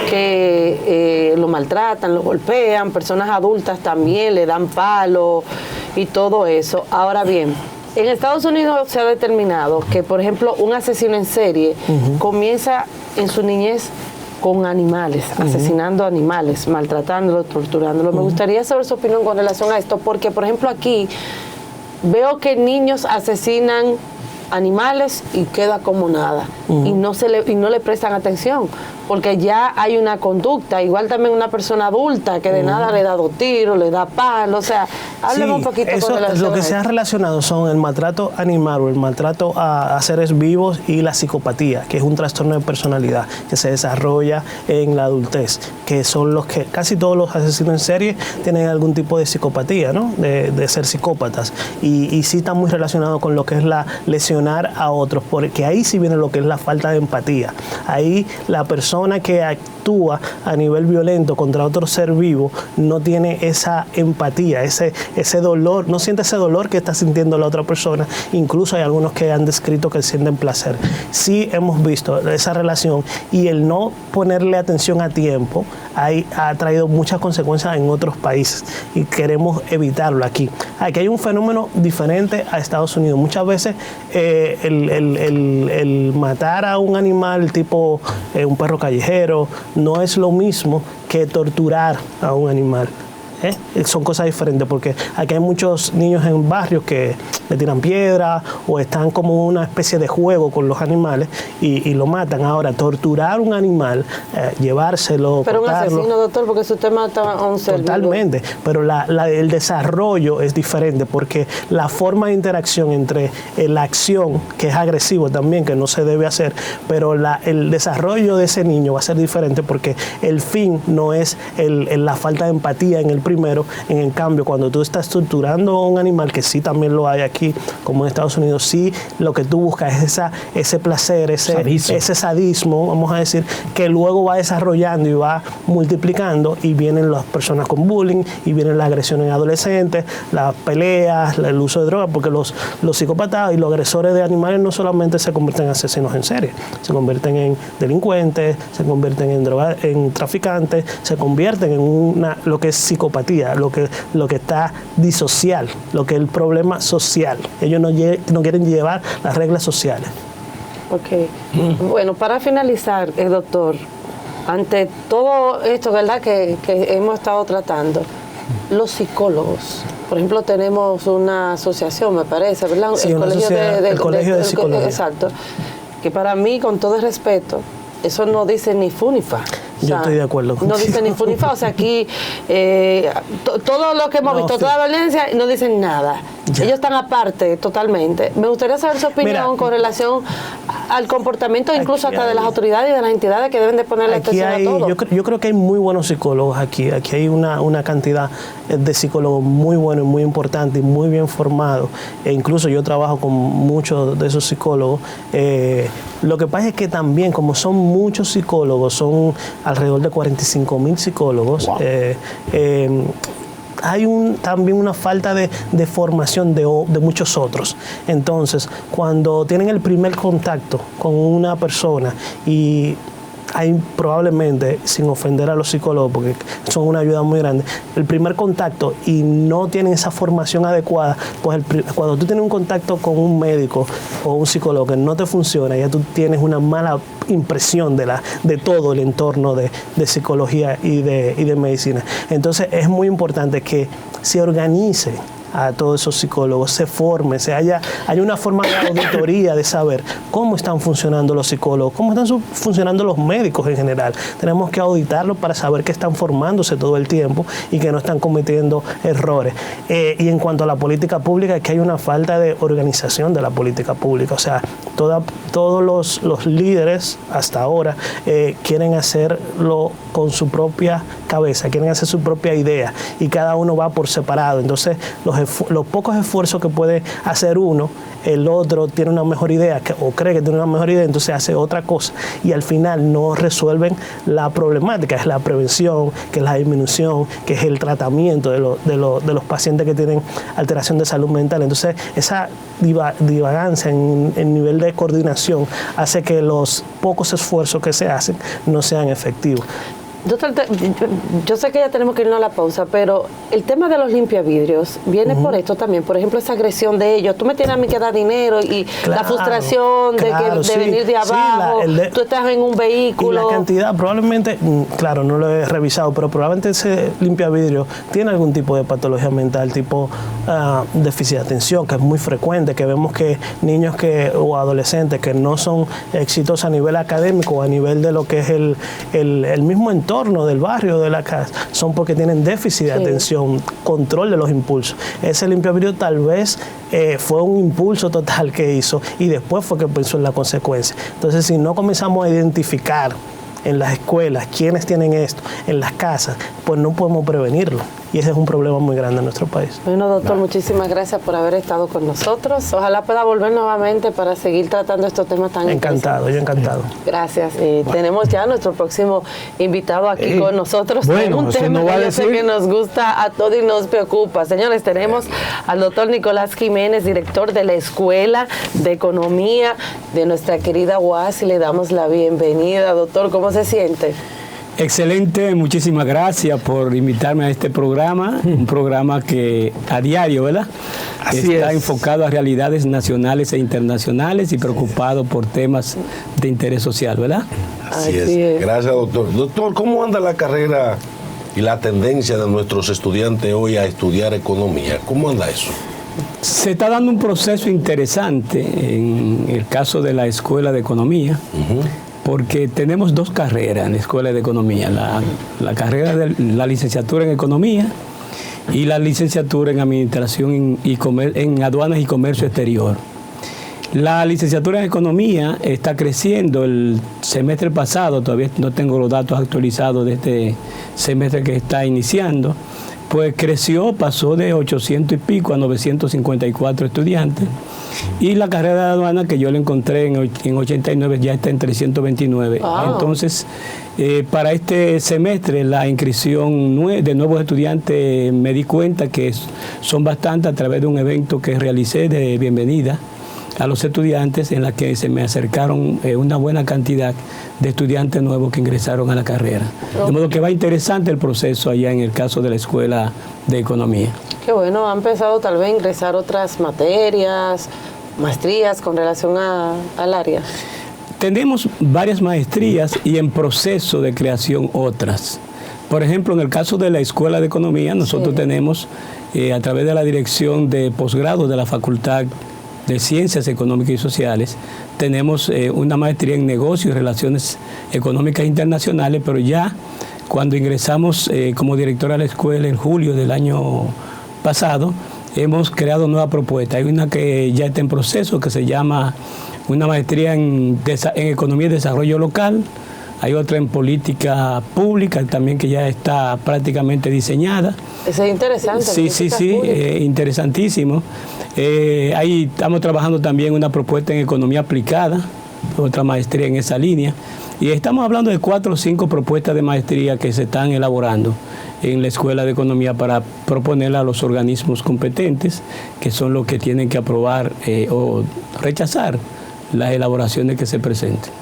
que lo maltratan, lo golpean, personas adultas también le dan palo y todo eso. Ahora bien, en Estados Unidos se ha determinado que, por ejemplo, un asesino en serie comienza en su niñez con animales, asesinando animales, maltratándolos, torturándolos. Me gustaría saber su opinión con relación a esto, porque, por ejemplo, aquí veo que niños asesinan animales y queda como nada, y no le prestan atención, porque ya hay una conducta. Igual también una persona adulta que de nada le da 2 tiros, le da palo. O sea, hábleme un poquito eso, con relación lo que se ha relacionado son el maltrato animal o el maltrato a seres vivos y la psicopatía, que es un trastorno de personalidad que se desarrolla en la adultez, que son los que casi todos los asesinos en serie tienen algún tipo de psicopatía, ¿no? De ser psicópatas, y sí está muy relacionado con lo que es la lesionar a otros, porque ahí sí viene lo que es la falta de empatía. Ahí la persona que actúa a nivel violento contra otro ser vivo no tiene esa empatía, ese dolor, no siente ese dolor que está sintiendo la otra persona. Incluso hay algunos que han descrito que sienten placer. Sí hemos visto esa relación, y el no ponerle atención a tiempo ha traído muchas consecuencias en otros países y queremos evitarlo aquí. Aquí hay un fenómeno diferente a Estados Unidos. Muchas veces el matar a un animal tipo un perro callejero no es lo mismo que torturar a un animal. Son cosas diferentes, porque aquí hay muchos niños en barrios que le tiran piedra o están como una especie de juego con los animales y lo matan. Ahora, torturar un animal, llevárselo, pero cortarlo, un asesino, doctor, porque si usted mata a un ser totalmente, vivo. Pero el desarrollo es diferente, porque la forma de interacción entre la acción, que es agresivo también, que no se debe hacer, pero el desarrollo de ese niño va a ser diferente, porque el fin no es la falta de empatía en el primero. En el cambio, cuando tú estás torturando a un animal, que sí también lo hay aquí, como en Estados Unidos, sí lo que tú buscas es ese placer, ese sadismo, vamos a decir, que luego va desarrollando y va multiplicando, y vienen las personas con bullying, y vienen las agresiones adolescentes, las peleas, el uso de drogas, porque los psicópatas y los agresores de animales no solamente se convierten en asesinos en serie, se convierten en delincuentes, se convierten en traficantes, se convierten en lo que es psicopatía, lo que está disocial, lo que es el problema social. Ellos no quieren llevar las reglas sociales. Ok. Bueno, para finalizar, doctor, ante todo esto, ¿verdad?, que hemos estado tratando, los psicólogos, por ejemplo, tenemos una asociación, me parece, ¿verdad? Sí, el Colegio de Psicología. Exacto. Que para mí, con todo el respeto, eso no dice ni fu ni fa. Yo estoy de acuerdo con no dicen ni fu ni fa. O sea, aquí todo lo que hemos visto, toda la violencia, no dicen nada. Ya. Ellos están aparte totalmente. Me gustaría saber su opinión con relación al comportamiento incluso hasta de las autoridades y de las entidades que deben de ponerle atención a todo. Yo creo que hay muy buenos psicólogos aquí. Aquí hay una cantidad de psicólogos muy buenos, muy importantes y muy bien formados. E incluso yo trabajo con muchos de esos psicólogos. Lo que pasa es que también, como son muchos psicólogos, son alrededor de 45,000 psicólogos. Wow. Hay también una falta de formación de muchos otros. Entonces, cuando tienen el primer contacto con una persona, y hay probablemente, sin ofender a los psicólogos, porque son una ayuda muy grande, el primer contacto y no tienen esa formación adecuada, pues cuando tú tienes un contacto con un médico o un psicólogo que no te funciona, ya tú tienes una mala impresión de todo el entorno de psicología y de medicina. Entonces es muy importante que se organice a todos esos psicólogos, se forme, haya una forma de auditoría de saber cómo están funcionando los psicólogos, cómo están funcionando los médicos en general. Tenemos que auditarlos para saber que están formándose todo el tiempo y que no están cometiendo errores. Y en cuanto a la política pública, es que hay una falta de organización de la política pública. O sea, todos los líderes hasta ahora quieren hacerlo con su propia cabeza, quieren hacer su propia idea, y cada uno va por separado. Entonces, los pocos esfuerzos que puede hacer uno, el otro tiene una mejor idea o cree que tiene una mejor idea, entonces hace otra cosa, y al final no resuelven la problemática. Es la prevención, que es la disminución, que es el tratamiento de los pacientes que tienen alteración de salud mental. Entonces esa divagancia en nivel de coordinación hace que los pocos esfuerzos que se hacen no sean efectivos. Doctor, yo sé que ya tenemos que irnos a la pausa, pero el tema de los limpiavidrios viene por esto también. Por ejemplo, esa agresión de ellos. Tú me tienes a mí que dar dinero y la frustración de venir de abajo. Tú estás en un vehículo. Y la cantidad, probablemente, claro, no lo he revisado, pero probablemente ese limpiavidrio tiene algún tipo de patología mental, tipo déficit de atención, que es muy frecuente, que vemos que niños o adolescentes que no son exitosos a nivel académico o a nivel de lo que es el mismo entorno del barrio, de la casa, son porque tienen déficit de atención, control de los impulsos. Ese limpiavidrio tal vez fue un impulso total que hizo y después fue que pensó en la consecuencia. Entonces, si no comenzamos a identificar en las escuelas quiénes tienen esto, en las casas, pues no podemos prevenirlo. y ese es un problema muy grande en nuestro país. Bueno, doctor, muchísimas gracias por haber estado con nosotros. Ojalá pueda volver nuevamente para seguir tratando estos temas tan Encantado, yo encantado. Gracias. Tenemos ya nuestro próximo invitado aquí con nosotros. Bueno, un tema que yo sé que nos gusta a todos y nos preocupa. Señores, tenemos al doctor Nicolás Jiménez, director de la Escuela de Economía de nuestra querida UAS, y le damos la bienvenida. Doctor, ¿cómo se siente? Excelente, muchísimas gracias por invitarme a este programa, un programa que a diario, ¿verdad? Está enfocado a realidades nacionales e internacionales y preocupado por temas de interés social, ¿verdad? Así es. Gracias, doctor. Doctor, ¿cómo anda la carrera y la tendencia de nuestros estudiantes hoy a estudiar economía? ¿Cómo anda eso? Se está dando un proceso interesante en el caso de la Escuela de Economía. Porque tenemos dos carreras en la Escuela de Economía, la carrera de la licenciatura en Economía y la licenciatura en Administración en Aduanas y Comercio Exterior. La licenciatura en Economía está creciendo. El semestre pasado, todavía no tengo los datos actualizados de este semestre que está iniciando, pues creció, pasó de 800 y pico a 954 estudiantes. Y la carrera de aduana que yo le encontré en 89 ya está en 329. Entonces, para este semestre la inscripción de nuevos estudiantes me di cuenta que son bastantes a través de un evento que realicé de bienvenida a los estudiantes, en la que se me acercaron una buena cantidad de estudiantes nuevos que ingresaron a la carrera. De modo que va interesante el proceso allá en el caso de la Escuela de Economía. Qué bueno, ha empezado tal vez a ingresar otras materias, maestrías con relación al área. Tenemos varias maestrías y en proceso de creación otras. Por ejemplo, en el caso de la Escuela de Economía, nosotros tenemos a través de la Dirección de Posgrado de la Facultad de Ciencias Económicas y Sociales, tenemos una maestría en Negocios y Relaciones Económicas Internacionales, pero ya cuando ingresamos como directora de la escuela en julio del año pasado, hemos creado nueva propuesta. Hay una que ya está en proceso, que se llama una maestría en Economía y Desarrollo Local. Hay otra en Política Pública también que ya está prácticamente diseñada. Eso es interesante. Sí, interesantísimo. Ahí estamos trabajando también una propuesta en Economía Aplicada, otra maestría en esa línea. Y estamos hablando de 4 o 5 propuestas de maestría que se están elaborando en la Escuela de Economía para proponerla a los organismos competentes, que son los que tienen que aprobar o rechazar las elaboraciones que se presenten.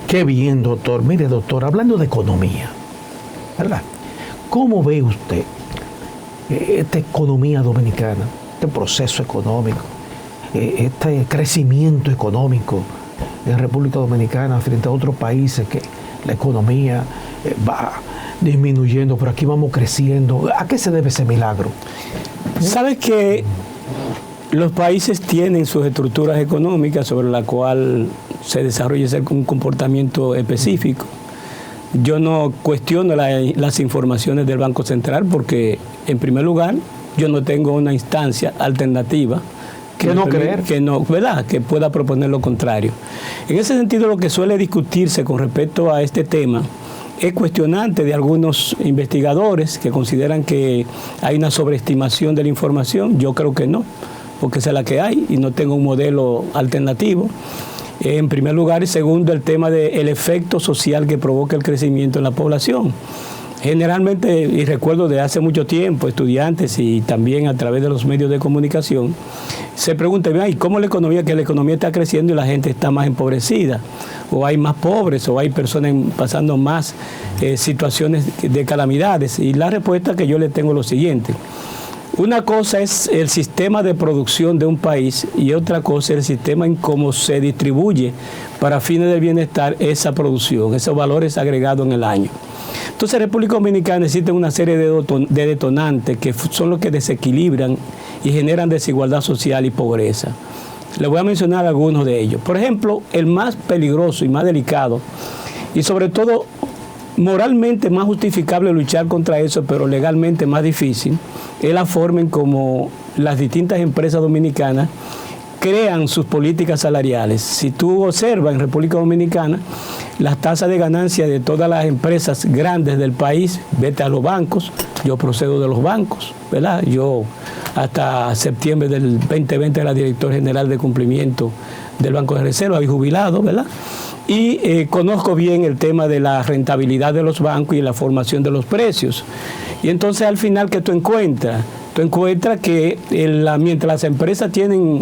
Qué bien, doctor. Mire, doctor, hablando de economía, ¿verdad? ¿Cómo ve usted esta economía dominicana, este proceso económico, este crecimiento económico en República Dominicana frente a otros países que la economía va disminuyendo, pero aquí vamos creciendo? ¿A qué se debe ese milagro? ¿Sabes que los países tienen sus estructuras económicas sobre la cual se desarrolla un comportamiento específico? Yo no cuestiono las informaciones del Banco Central porque, en primer lugar, yo no tengo una instancia alternativa que pueda proponer lo contrario. En ese sentido, lo que suele discutirse con respecto a este tema es cuestionante de algunos investigadores que consideran que hay una sobreestimación de la información. Yo creo que no, porque esa es la que hay y no tengo un modelo alternativo. En primer lugar, y segundo, el tema del efecto social que provoca el crecimiento en la población. Generalmente, y recuerdo de hace mucho tiempo, estudiantes y también a través de los medios de comunicación, se preguntan, ¿y cómo la economía está creciendo y la gente está más empobrecida? ¿O hay más pobres? ¿O hay personas pasando más situaciones de calamidades? Y la respuesta que yo le tengo es lo siguiente. Una cosa es el sistema de producción de un país y otra cosa es el sistema en cómo se distribuye para fines del bienestar esa producción, esos valores agregados en el año. Entonces, en República Dominicana existen una serie de detonantes que son los que desequilibran y generan desigualdad social y pobreza. Les voy a mencionar algunos de ellos. Por ejemplo, el más peligroso y más delicado, y sobre todo moralmente más justificable luchar contra eso, pero legalmente más difícil, es la forma en cómo las distintas empresas dominicanas crean sus políticas salariales. Si tú observas en República Dominicana, las tasas de ganancia de todas las empresas grandes del país, vete a los bancos, yo procedo de los bancos, ¿verdad? Yo hasta septiembre del 2020 era director general de cumplimiento del Banco de Reserva y jubilado, ¿verdad? Y conozco bien el tema de la rentabilidad de los bancos y la formación de los precios. Y entonces al final, ¿qué tú encuentras? Tú encuentras que mientras las empresas tienen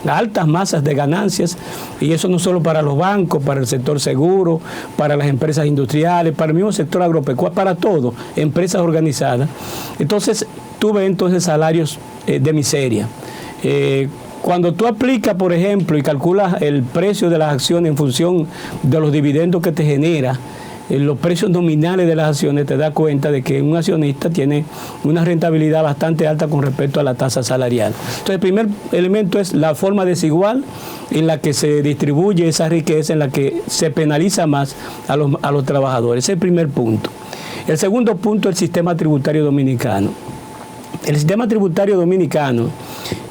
altas masas de ganancias, y eso no solo para los bancos, para el sector seguro, para las empresas industriales, para el mismo sector agropecuario, para todo, empresas organizadas, entonces tú ves entonces salarios de miseria. Cuando tú aplicas, por ejemplo, y calculas el precio de las acciones en función de los dividendos que te genera, los precios nominales de las acciones, te das cuenta de que un accionista tiene una rentabilidad bastante alta con respecto a la tasa salarial. Entonces, el primer elemento es la forma desigual en la que se distribuye esa riqueza, en la que se penaliza más a los trabajadores. Ese es el primer punto. El segundo punto es el sistema tributario dominicano. El sistema tributario dominicano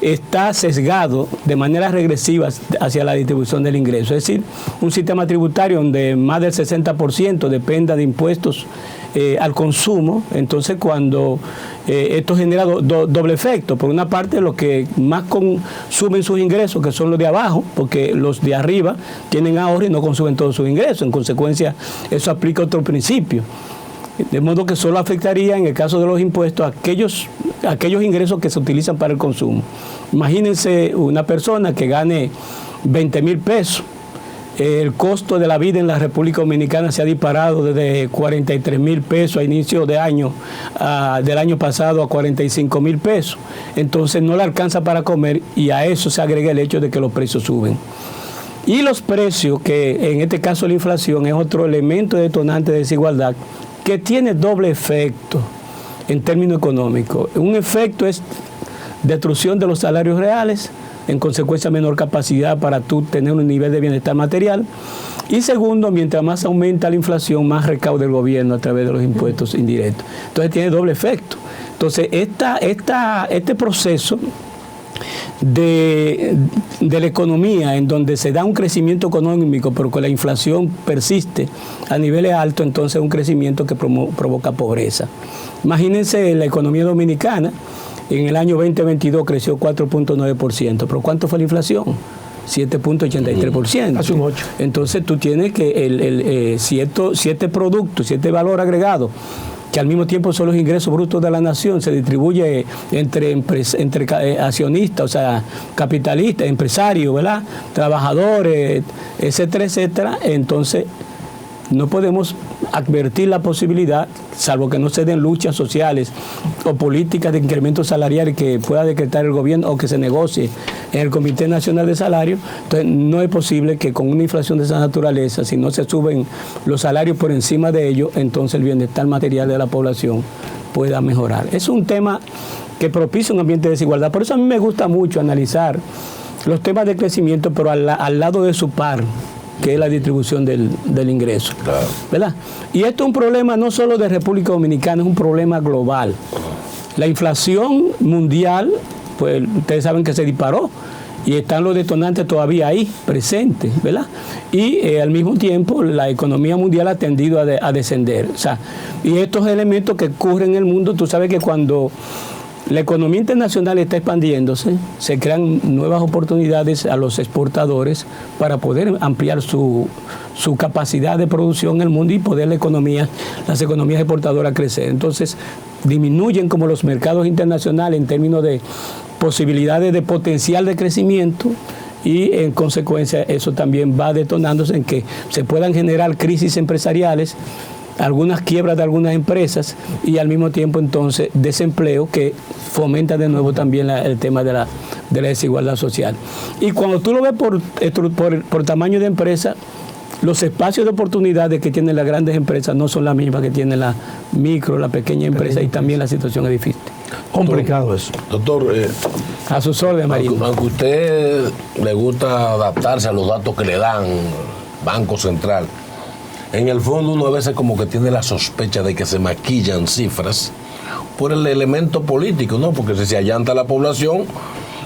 está sesgado de manera regresiva hacia la distribución del ingreso. Es decir, un sistema tributario donde más del 60% dependa de impuestos al consumo. Entonces, cuando esto genera doble efecto. Por una parte, los que más consumen sus ingresos, que son los de abajo, porque los de arriba tienen ahorro y no consumen todos sus ingresos. En consecuencia, eso aplica otro principio. De modo que solo afectaría, en el caso de los impuestos, aquellos ingresos que se utilizan para el consumo. Imagínense una persona que gane 20,000 pesos. El costo de la vida en la República Dominicana se ha disparado desde 43,000 pesos a inicio de año, del año pasado, a 45,000 pesos. Entonces no le alcanza para comer, y a eso se agrega el hecho de que los precios suben. Y los precios, que en este caso la inflación es otro elemento detonante de desigualdad, que tiene doble efecto en términos económicos. Un efecto es destrucción de los salarios reales, en consecuencia menor capacidad para tú tener un nivel de bienestar material. Y segundo, mientras más aumenta la inflación, más recauda el gobierno a través de los impuestos indirectos. Entonces tiene doble efecto. Entonces este proceso de la economía, en donde se da un crecimiento económico, pero que la inflación persiste a niveles altos, entonces un crecimiento que provoca pobreza. Imagínense la economía dominicana, en el año 2022 creció 4.9%, pero ¿cuánto fue la inflación? 7.83%. Hace un 8%. Entonces tú tienes que si este producto, si este valor agregado, que al mismo tiempo son los ingresos brutos de la nación, se distribuye entre accionistas, o sea, capitalistas, empresarios, ¿verdad?, trabajadores, etcétera, etcétera. Entonces, no podemos advertir la posibilidad, salvo que no se den luchas sociales o políticas de incremento salarial que pueda decretar el gobierno o que se negocie en el Comité Nacional de Salarios. Entonces, no es posible que con una inflación de esa naturaleza, si no se suben los salarios por encima de ello, entonces el bienestar material de la población pueda mejorar. Es un tema que propicia un ambiente de desigualdad. Por eso a mí me gusta mucho analizar los temas de crecimiento, pero al lado de su par, que es la distribución del ingreso. Claro. ¿Verdad? Y esto es un problema no solo de República Dominicana, es un problema global. La inflación mundial, pues ustedes saben que se disparó y están los detonantes todavía ahí, presentes, ¿verdad? Y al mismo tiempo la economía mundial ha tendido a descender. O sea, y estos elementos que ocurren en el mundo, tú sabes que cuando la economía internacional está expandiéndose, se crean nuevas oportunidades a los exportadores para poder ampliar su capacidad de producción en el mundo y poder las economías exportadoras crecer. Entonces, disminuyen como los mercados internacionales en términos de posibilidades de potencial de crecimiento, y en consecuencia eso también va detonándose en que se puedan generar crisis empresariales, algunas quiebras de algunas empresas y al mismo tiempo entonces desempleo que fomenta de nuevo también el tema de la desigualdad social. Y cuando tú lo ves por tamaño de empresa, los espacios de oportunidades que tienen las grandes empresas no son las mismas que tienen la micro, la pequeña empresa, y también la situación es difícil. Complicado eso. Doctor, a sus órdenes, María. Aunque a usted le gusta adaptarse a los datos que le dan Banco Central, en el fondo uno a veces como que tiene la sospecha de que se maquillan cifras por el elemento político, ¿no? Porque si se allanta la población,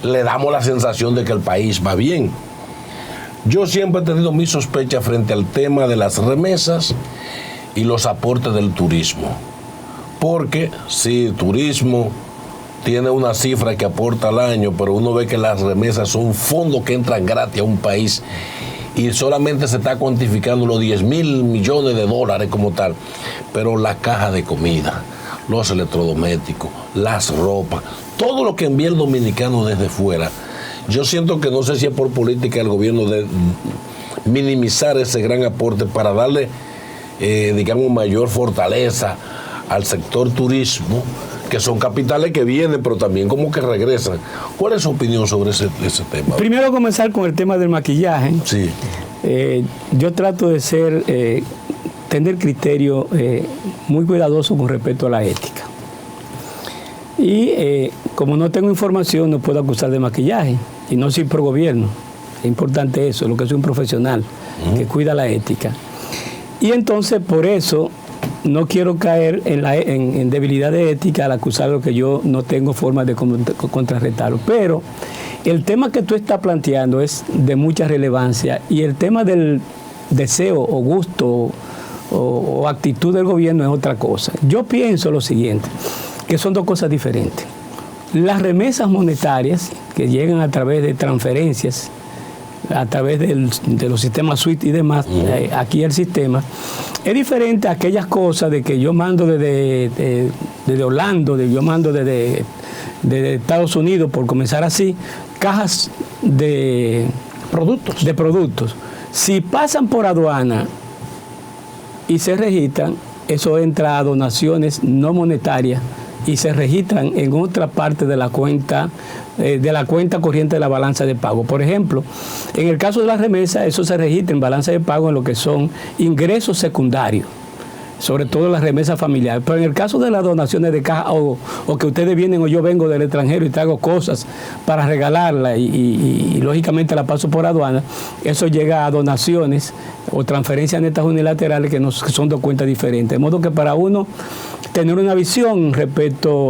le damos la sensación de que el país va bien. Yo siempre he tenido mi sospecha frente al tema de las remesas y los aportes del turismo. Porque sí, turismo tiene una cifra que aporta al año, pero uno ve que las remesas son fondos que entran gratis a un país y solamente se está cuantificando los 10,000 millones de dólares como tal. Pero la caja de comida, los electrodomésticos, las ropas, todo lo que envía el dominicano desde fuera, yo siento que no sé si es por política del gobierno de minimizar ese gran aporte para darle, digamos, mayor fortaleza al sector turismo, que son capitales que vienen, pero también como que regresan. ¿Cuál es su opinión sobre ese tema? Primero comenzar con el tema del maquillaje. Sí. Yo trato de tener criterio muy cuidadoso con respecto a la ética. Y como no tengo información, no puedo acusar de maquillaje. Y no soy pro gobierno. Es importante eso, lo que soy un profesional que cuida la ética. Y entonces, por eso, no quiero caer en debilidad de ética al acusar lo que yo no tengo forma de contrarrestarlo. Pero el tema que tú estás planteando es de mucha relevancia y el tema del deseo o gusto o actitud del gobierno es otra cosa. Yo pienso lo siguiente, que son dos cosas diferentes. Las remesas monetarias que llegan a través de transferencias, a través de los sistemas SWIFT y demás, aquí el sistema, es diferente a aquellas cosas de que yo mando desde Orlando, yo mando desde Estados Unidos, por comenzar así, cajas de productos. Si pasan por aduana y se registran, eso entra a donaciones no monetarias y se registran en otra parte de la cuenta corriente de la balanza de pago. Por ejemplo, en el caso de las remesas, eso se registra en balanza de pago en lo que son ingresos secundarios, sobre todo las remesas familiares. Pero en el caso de las donaciones de caja o que ustedes vienen o yo vengo del extranjero y traigo cosas para regalarla y lógicamente la paso por aduana, eso llega a donaciones o transferencias netas unilaterales que son dos cuentas diferentes. De modo que para uno tener una visión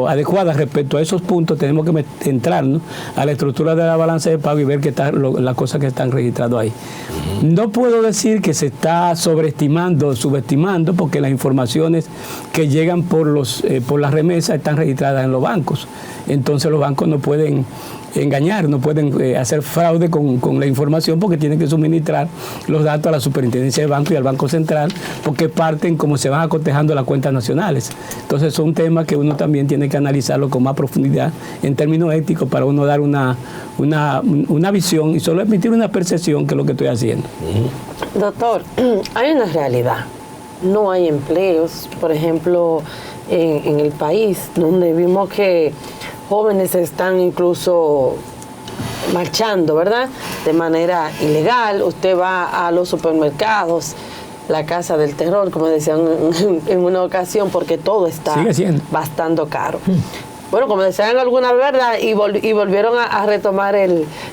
adecuada respecto a esos puntos, tenemos que entrarnos a la estructura de la balanza de pago y ver qué están las cosas que están registradas ahí. No puedo decir que se está sobreestimando o subestimando, porque las informaciones que llegan por las remesas están registradas en los bancos. Entonces los bancos no pueden engañar, no pueden hacer fraude con la información, porque tienen que suministrar los datos a la Superintendencia de Banco y al Banco Central, porque parten como se van acotejando las cuentas nacionales. Entonces son temas que uno también tiene que analizarlo con más profundidad en términos éticos para uno dar una visión y solo emitir una percepción, que es lo que estoy haciendo. Doctor, hay una realidad. No hay empleos, por ejemplo, en el país, donde vimos que jóvenes están incluso marchando, ¿verdad?, de manera ilegal. Usted va a los supermercados, la casa del terror, como decían en una ocasión, porque todo está bastante caro. Bueno, como decían algunas, ¿verdad?, y volvieron a retomar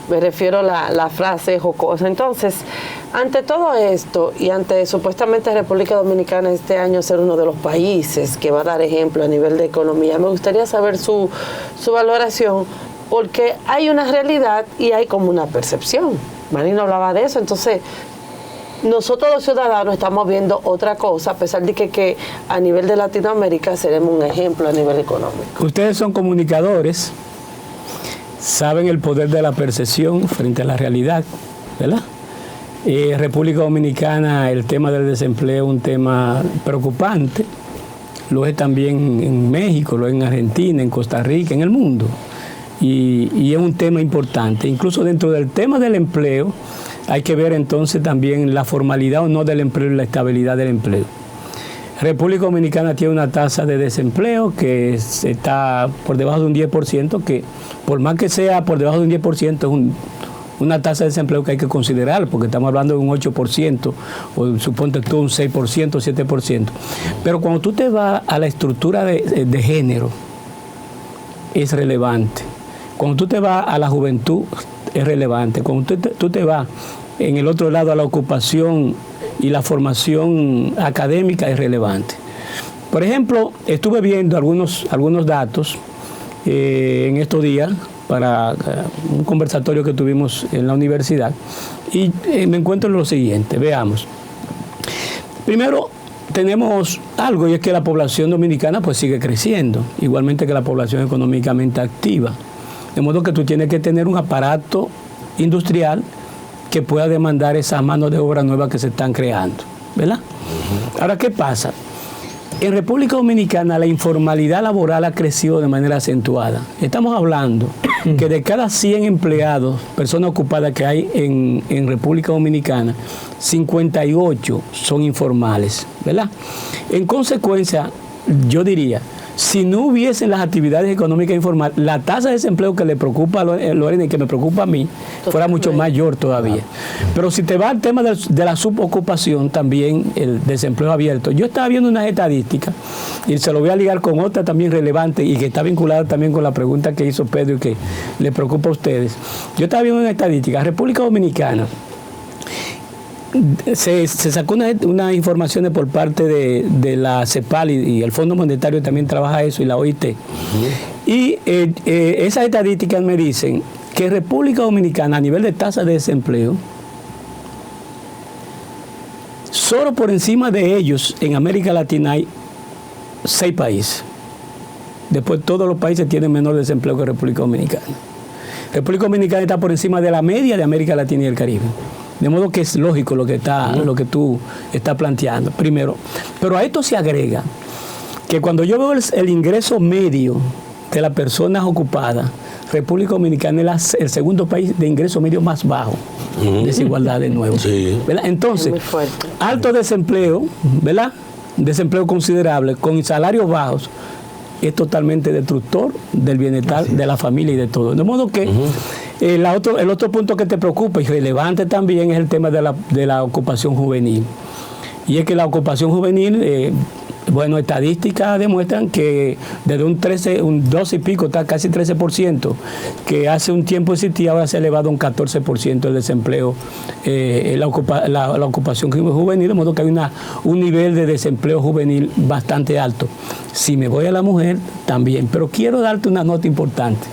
me refiero a la frase jocosa. Entonces, ante todo esto y ante supuestamente República Dominicana este año ser uno de los países que va a dar ejemplo a nivel de economía, me gustaría saber su valoración, porque hay una realidad y hay como una percepción. Marino hablaba de eso, entonces nosotros los ciudadanos estamos viendo otra cosa, a pesar de que a nivel de Latinoamérica seremos un ejemplo a nivel económico. Ustedes son comunicadores, saben el poder de la percepción frente a la realidad, ¿verdad? República Dominicana, el tema del desempleo es un tema preocupante, lo es también en México, lo es en Argentina, en Costa Rica, en el mundo, y es un tema importante. Incluso dentro del tema del empleo, hay que ver entonces también la formalidad o no del empleo y la estabilidad del empleo. República Dominicana tiene una tasa de desempleo que está por debajo de un 10%, que por más que sea por debajo de un 10%, es una tasa de desempleo que hay que considerar, porque estamos hablando de un 8%, o suponte tú un 6%, 7%. Pero cuando tú te vas a la estructura de género, es relevante. Cuando tú te vas a la juventud, es relevante. Cuando tú te vas en el otro lado a la ocupación y la formación académica, es relevante. Por ejemplo, estuve viendo algunos datos en estos días para un conversatorio que tuvimos en la universidad y me encuentro en lo siguiente, veamos. Primero, tenemos algo y es que la población dominicana pues sigue creciendo, igualmente que la población económicamente activa. De modo que tú tienes que tener un aparato industrial que pueda demandar esas manos de obra nuevas que se están creando, ¿verdad? Ahora, ¿qué pasa? En República Dominicana la informalidad laboral ha crecido de manera acentuada. Estamos hablando que de cada 100 empleados, personas ocupadas que hay en República Dominicana, 58 son informales, ¿verdad? En consecuencia, yo diría, si no hubiesen las actividades económicas informales, la tasa de desempleo que le preocupa a Lorena y que me preocupa a mí, fuera mucho mayor todavía. Pero si te va al tema de la subocupación, también el desempleo abierto. Yo estaba viendo unas estadísticas, y se lo voy a ligar con otra también relevante, y que está vinculada también con la pregunta que hizo Pedro y que le preocupa a ustedes. Yo estaba viendo una estadística, República Dominicana, se sacó unas informaciones por parte de la CEPAL y el Fondo Monetario también trabaja eso y la OIT. Y esas estadísticas me dicen que República Dominicana a nivel de tasa de desempleo, solo por encima de ellos en América Latina hay 6 países. Después todos los países tienen menor desempleo que República Dominicana. República Dominicana está por encima de la media de América Latina y el Caribe. De modo que es lógico lo que tú estás planteando, primero. Pero a esto se agrega que cuando yo veo el ingreso medio de las personas ocupadas, República Dominicana es el segundo país de ingreso medio más bajo. Desigualdad de nuevo. Sí. Entonces, alto desempleo, ¿verdad? Desempleo considerable, con salarios bajos, es totalmente destructor del bienestar de la familia y de todo. De modo que el otro punto que te preocupa y relevante también es el tema de la ocupación juvenil. Y es que la ocupación juvenil, estadísticas demuestran que desde un 12 y pico, está casi 13%, que hace un tiempo existía, ahora se ha elevado a un 14% el desempleo, la ocupación juvenil, de modo que hay un nivel de desempleo juvenil bastante alto. Si me voy a la mujer, también. Pero quiero darte una nota importante.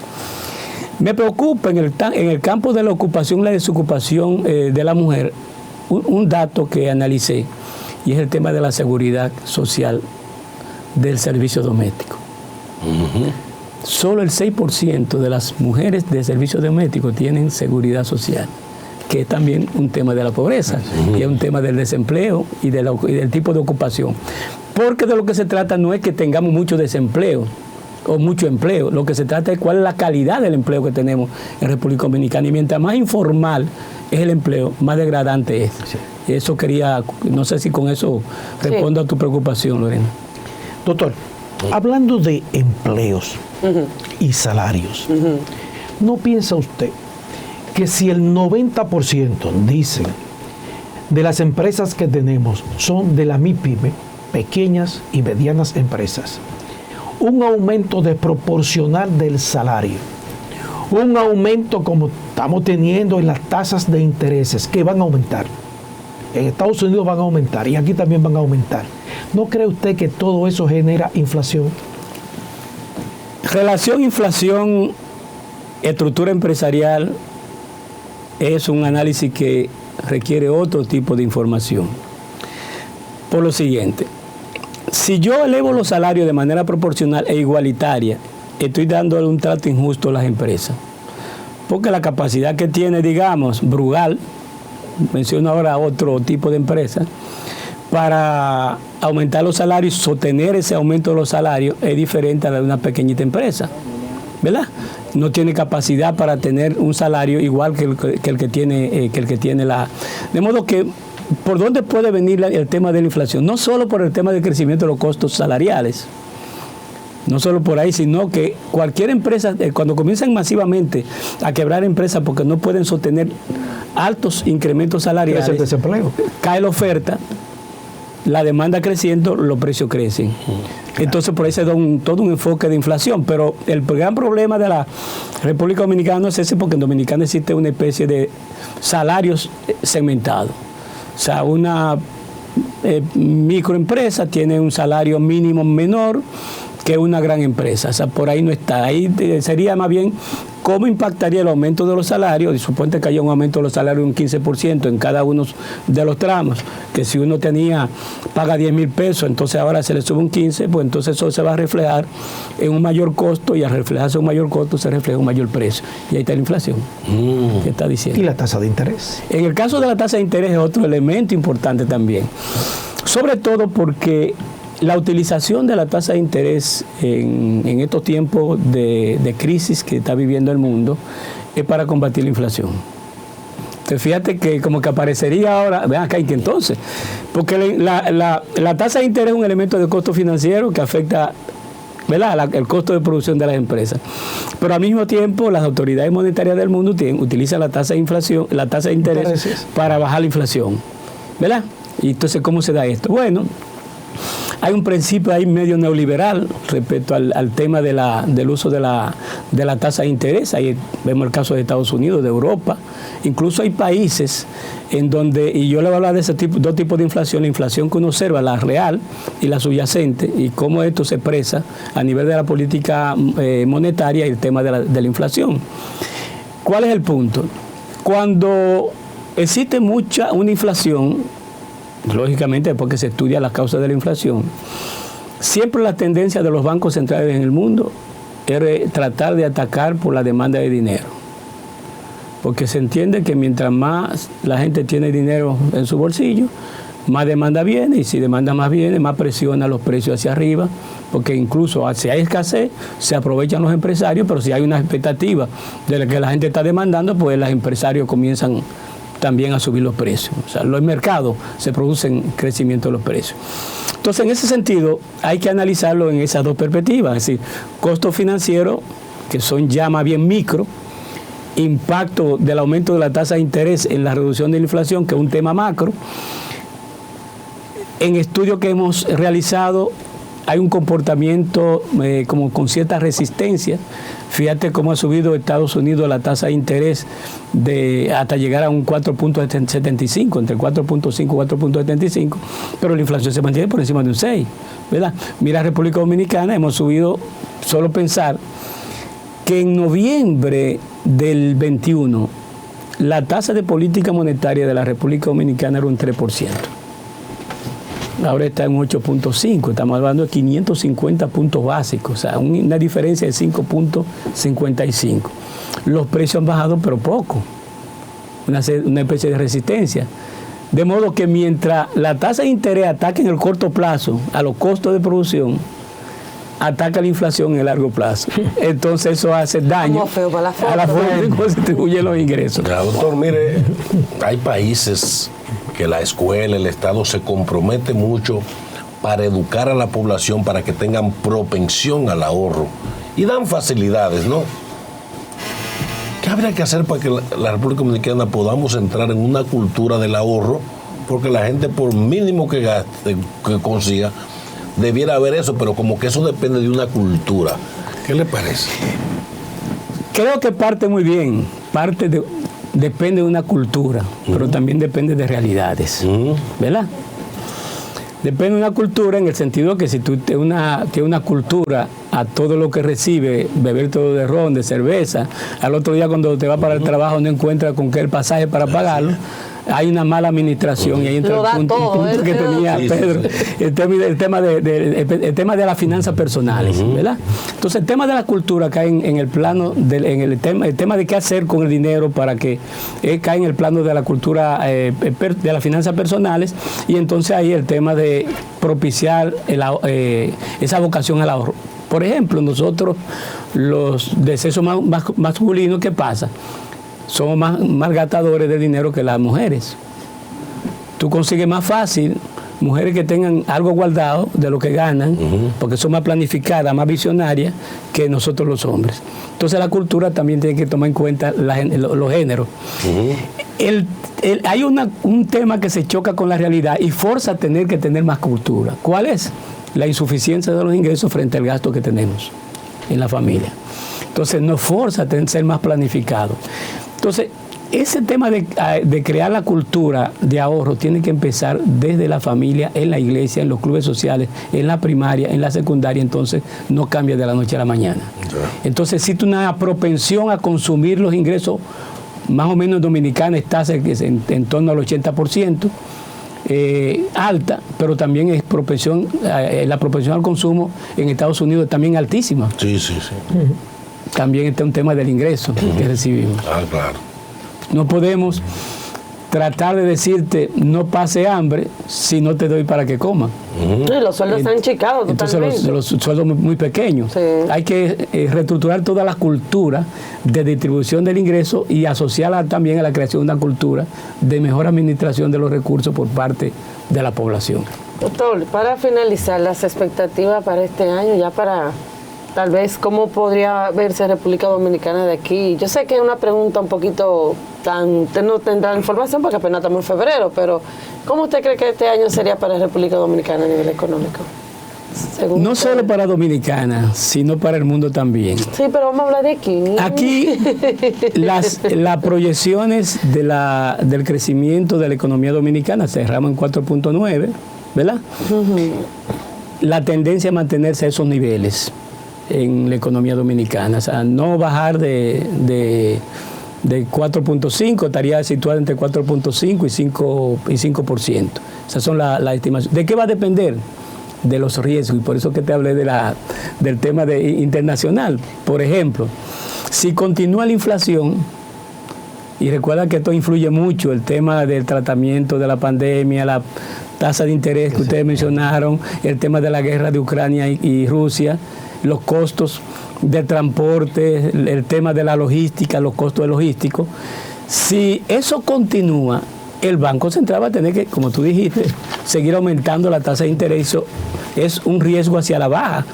Me preocupa en el campo de la ocupación y la desocupación de la mujer, un dato que analicé, y es el tema de la seguridad social del servicio doméstico. Solo el 6% de las mujeres de servicio doméstico tienen seguridad social, que es también un tema de la pobreza, y es un tema del desempleo y del tipo de ocupación. Porque de lo que se trata no es que tengamos mucho desempleo o mucho empleo, lo que se trata es cuál es la calidad del empleo que tenemos en República Dominicana, y mientras más informal es el empleo, más degradante es. Eso quería, no sé si con eso respondo a tu preocupación, Lorena. Doctor, hablando de empleos y salarios, ¿no piensa usted que si el 90%, dicen, de las empresas que tenemos son de la MIPYME, pequeñas y medianas empresas, un aumento desproporcional del salario, un aumento como estamos teniendo en las tasas de intereses, que van a aumentar? En Estados Unidos van a aumentar y aquí también van a aumentar. ¿No cree usted que todo eso genera inflación? Relación inflación, estructura empresarial, es un análisis que requiere otro tipo de información. Por lo siguiente, si yo elevo los salarios de manera proporcional e igualitaria, estoy dándole un trato injusto a las empresas. Porque la capacidad que tiene, digamos, Brugal, menciono ahora otro tipo de empresa, para aumentar los salarios, sostener ese aumento de los salarios, es diferente a la de una pequeñita empresa, ¿verdad? No tiene capacidad para tener un salario igual que el que tiene la... De modo que, ¿por dónde puede venir el tema de la inflación? No solo por el tema del crecimiento de los costos salariales, no solo por ahí, sino que cualquier empresa, cuando comienzan masivamente a quebrar empresas porque no pueden sostener altos incrementos salariales, cae la oferta, la demanda creciendo, los precios crecen. Entonces por ahí se da todo un enfoque de inflación, pero el gran problema de la República Dominicana no es ese, porque en Dominicana existe una especie de salarios segmentados. O sea, una microempresa tiene un salario mínimo menor que una gran empresa. O sea, por ahí no está. Ahí sería más bien ¿cómo impactaría el aumento de los salarios? Y suponte que haya un aumento de los salarios de un 15% en cada uno de los tramos, que si uno paga 10,000 pesos, entonces ahora se le sube un 15, pues entonces eso se va a reflejar en un mayor costo, y al reflejarse un mayor costo se refleja un mayor precio. Y ahí está la inflación. ¿Qué está diciendo? ¿Y la tasa de interés? En el caso de la tasa de interés es otro elemento importante también. Sobre todo porque la utilización de la tasa de interés en estos tiempos de crisis que está viviendo el mundo es para combatir la inflación. Entonces fíjate que como que aparecería ahora, vean acá, ¿y qué entonces? Porque la tasa de interés es un elemento de costo financiero que afecta, ¿verdad?, el costo de producción de las empresas. Pero al mismo tiempo las autoridades monetarias del mundo utilizan la tasa de inflación, la tasa de interés para bajar la inflación, ¿verdad? Y entonces, ¿cómo se da esto? Bueno, hay un principio ahí medio neoliberal respecto al tema del uso de la tasa de interés. Ahí vemos el caso de Estados Unidos, de Europa. Incluso hay países en donde, y yo le voy a hablar de dos tipos de inflación: la inflación que uno observa, la real y la subyacente, y cómo esto se expresa a nivel de la política monetaria y el tema de la inflación. ¿Cuál es el punto? Cuando existe una inflación, lógicamente, porque se estudia las causas de la inflación, siempre la tendencia de los bancos centrales en el mundo es tratar de atacar por la demanda de dinero. Porque se entiende que mientras más la gente tiene dinero en su bolsillo, más demanda viene, y si demanda más viene, más presiona los precios hacia arriba, porque incluso si hay escasez, se aprovechan los empresarios, pero si hay una expectativa de lo que la gente está demandando, pues los empresarios comienzan también a subir los precios. O sea, los mercados se producen crecimiento de los precios. Entonces, en ese sentido, hay que analizarlo en esas dos perspectivas, es decir, costo financiero, que son ya más bien micro, impacto del aumento de la tasa de interés en la reducción de la inflación, que es un tema macro. En estudios que hemos realizado, hay un comportamiento como con cierta resistencia. Fíjate cómo ha subido Estados Unidos la tasa de interés hasta llegar a un 4.75, entre 4.5 y 4.75, pero la inflación se mantiene por encima de un 6, ¿verdad? Mira, República Dominicana hemos subido, solo pensar que en noviembre del 21 la tasa de política monetaria de la República Dominicana era un 3%. Ahora está en 8.5, estamos hablando de 550 puntos básicos, o sea, una diferencia de 5.55. Los precios han bajado, pero poco, una especie de resistencia. De modo que mientras la tasa de interés ataca en el corto plazo a los costos de producción, ataca la inflación en el largo plazo. Entonces eso hace daño a la forma en que se distribuyen los ingresos. Ya, doctor, mire, hay países que la escuela, el Estado se compromete mucho para educar a la población para que tengan propensión al ahorro y dan facilidades, ¿no? ¿Qué habría que hacer para que la República Dominicana podamos entrar en una cultura del ahorro? Porque la gente, por mínimo que gaste, que consiga, debiera haber eso, pero como que eso depende de una cultura. ¿Qué le parece? Creo que parte muy bien, depende de una cultura, pero también depende de realidades, ¿verdad? Depende de una cultura en el sentido que si tú tienes una cultura a todo lo que recibe, beber todo de ron, de cerveza, al otro día cuando te va para el trabajo no encuentras con qué el pasaje para pagarlo, hay una mala administración, y ahí entra el punto que tenía Pedro, el tema de las finanzas personales, ¿verdad? Entonces el tema de la cultura cae en el plano, el tema de qué hacer con el dinero para que cae en el plano de la cultura de las finanzas personales, y entonces ahí el tema de propiciar esa vocación al ahorro. Por ejemplo, nosotros los de sexo masculino, ¿qué pasa? Somos más gastadores de dinero que las mujeres. Tú consigues más fácil mujeres que tengan algo guardado de lo que ganan, porque son más planificadas, más visionarias que nosotros los hombres. Entonces la cultura también tiene que tomar en cuenta los géneros. Hay un tema que se choca con la realidad y forza a tener que tener más cultura. ¿Cuál es? La insuficiencia de los ingresos frente al gasto que tenemos en la familia. Entonces nos forza a ser más planificados. Entonces, ese tema de crear la cultura de ahorro tiene que empezar desde la familia, en la iglesia, en los clubes sociales, en la primaria, en la secundaria. Entonces no cambia de la noche a la mañana. Entonces existe una propensión a consumir los ingresos, más o menos en Dominicana está en torno al 80%, alta, pero también es la propensión al consumo en Estados Unidos es también altísima. Sí. También está un tema del ingreso que recibimos. Claro. No podemos tratar de decirte no pase hambre si no te doy para que comas. Sí, los sueldos están chicados totalmente. Entonces los sueldos muy pequeños. Sí. Hay que reestructurar toda la cultura de distribución del ingreso y asociarla también a la creación de una cultura de mejor administración de los recursos por parte de la población. Doctor, para finalizar, las expectativas para este año, ya para tal vez cómo podría verse República Dominicana de aquí. Yo sé que es una pregunta un poquito no tendrá información porque apenas estamos en febrero, pero ¿cómo usted cree que este año sería para República Dominicana a nivel económico? No solo para Dominicana, sino para el mundo también. Sí, pero vamos a hablar de aquí. Aquí las proyecciones del crecimiento de la economía dominicana cerramos en 4.9, ¿verdad? La tendencia a mantenerse a esos niveles en la economía dominicana, o sea, no bajar de 4.5, estaría situada entre 4.5 y 5%. Esas son las estimaciones. ¿De qué va a depender? De los riesgos, y por eso que te hablé del tema internacional. Por ejemplo, si continúa la inflación, y recuerda que esto influye mucho, el tema del tratamiento de la pandemia, la tasa de interés que ustedes mencionaron, el tema de la guerra de Ucrania y Rusia, los costos de transporte, el tema de la logística, los costos logísticos. Si eso continúa, el Banco Central va a tener que, como tú dijiste, seguir aumentando la tasa de interés. Eso es un riesgo hacia la baja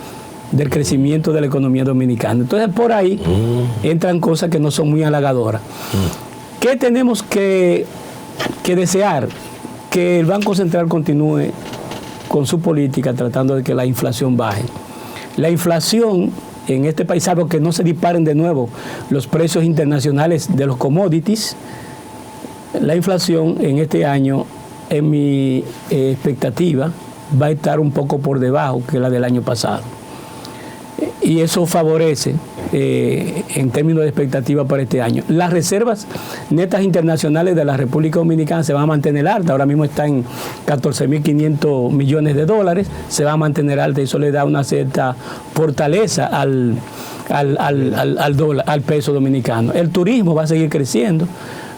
del crecimiento de la economía dominicana. Entonces, por ahí entran cosas que no son muy halagadoras. ¿Qué tenemos que desear? Que el Banco Central continúe con su política tratando de que la inflación baje. La inflación en este país, salvo que no se disparen de nuevo los precios internacionales de los commodities, la inflación en este año, en mi expectativa, va a estar un poco por debajo que la del año pasado. Y eso favorece en términos de expectativa para este año. Las reservas netas internacionales de la República Dominicana se van a mantener altas. Ahora mismo está en 14.500 millones de dólares. Se va a mantener alta y eso le da una cierta fortaleza al peso dominicano. El turismo va a seguir creciendo.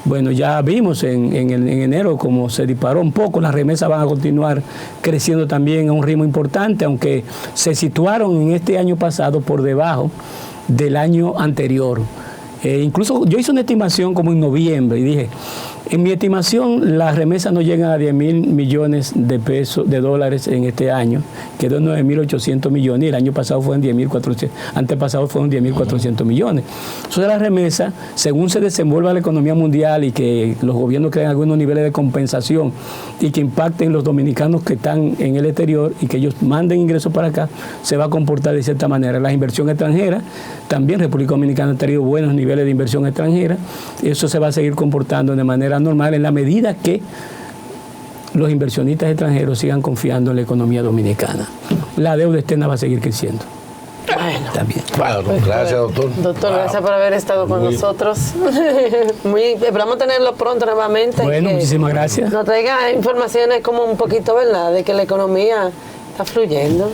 Bueno, ya vimos en enero como se disparó un poco, las remesas van a continuar creciendo también a un ritmo importante, aunque se situaron en este año pasado por debajo del año anterior. Incluso yo hice una estimación como en noviembre y dije, en mi estimación las remesas no llegan a 10.000 millones de dólares en este año, quedó en 9.800 millones y el año pasado fueron 10.400, antepasado fueron 10.400 millones. Eso de las remesas, según se desenvuelva la economía mundial y que los gobiernos creen algunos niveles de compensación y que impacten los dominicanos que están en el exterior y que ellos manden ingresos para acá, se va a comportar de cierta manera. La inversión extranjera, también República Dominicana ha tenido buenos niveles de inversión extranjera, eso se va a seguir comportando de manera normal en la medida que los inversionistas extranjeros sigan confiando en la economía dominicana. La deuda externa va a seguir creciendo. Bueno, también. Bueno, gracias, doctor. Doctor, gracias por haber estado con nosotros. Esperamos tenerlo pronto nuevamente. Bueno, muchísimas gracias. Nos traiga informaciones como un poquito, ¿verdad?, de que la economía está fluyendo.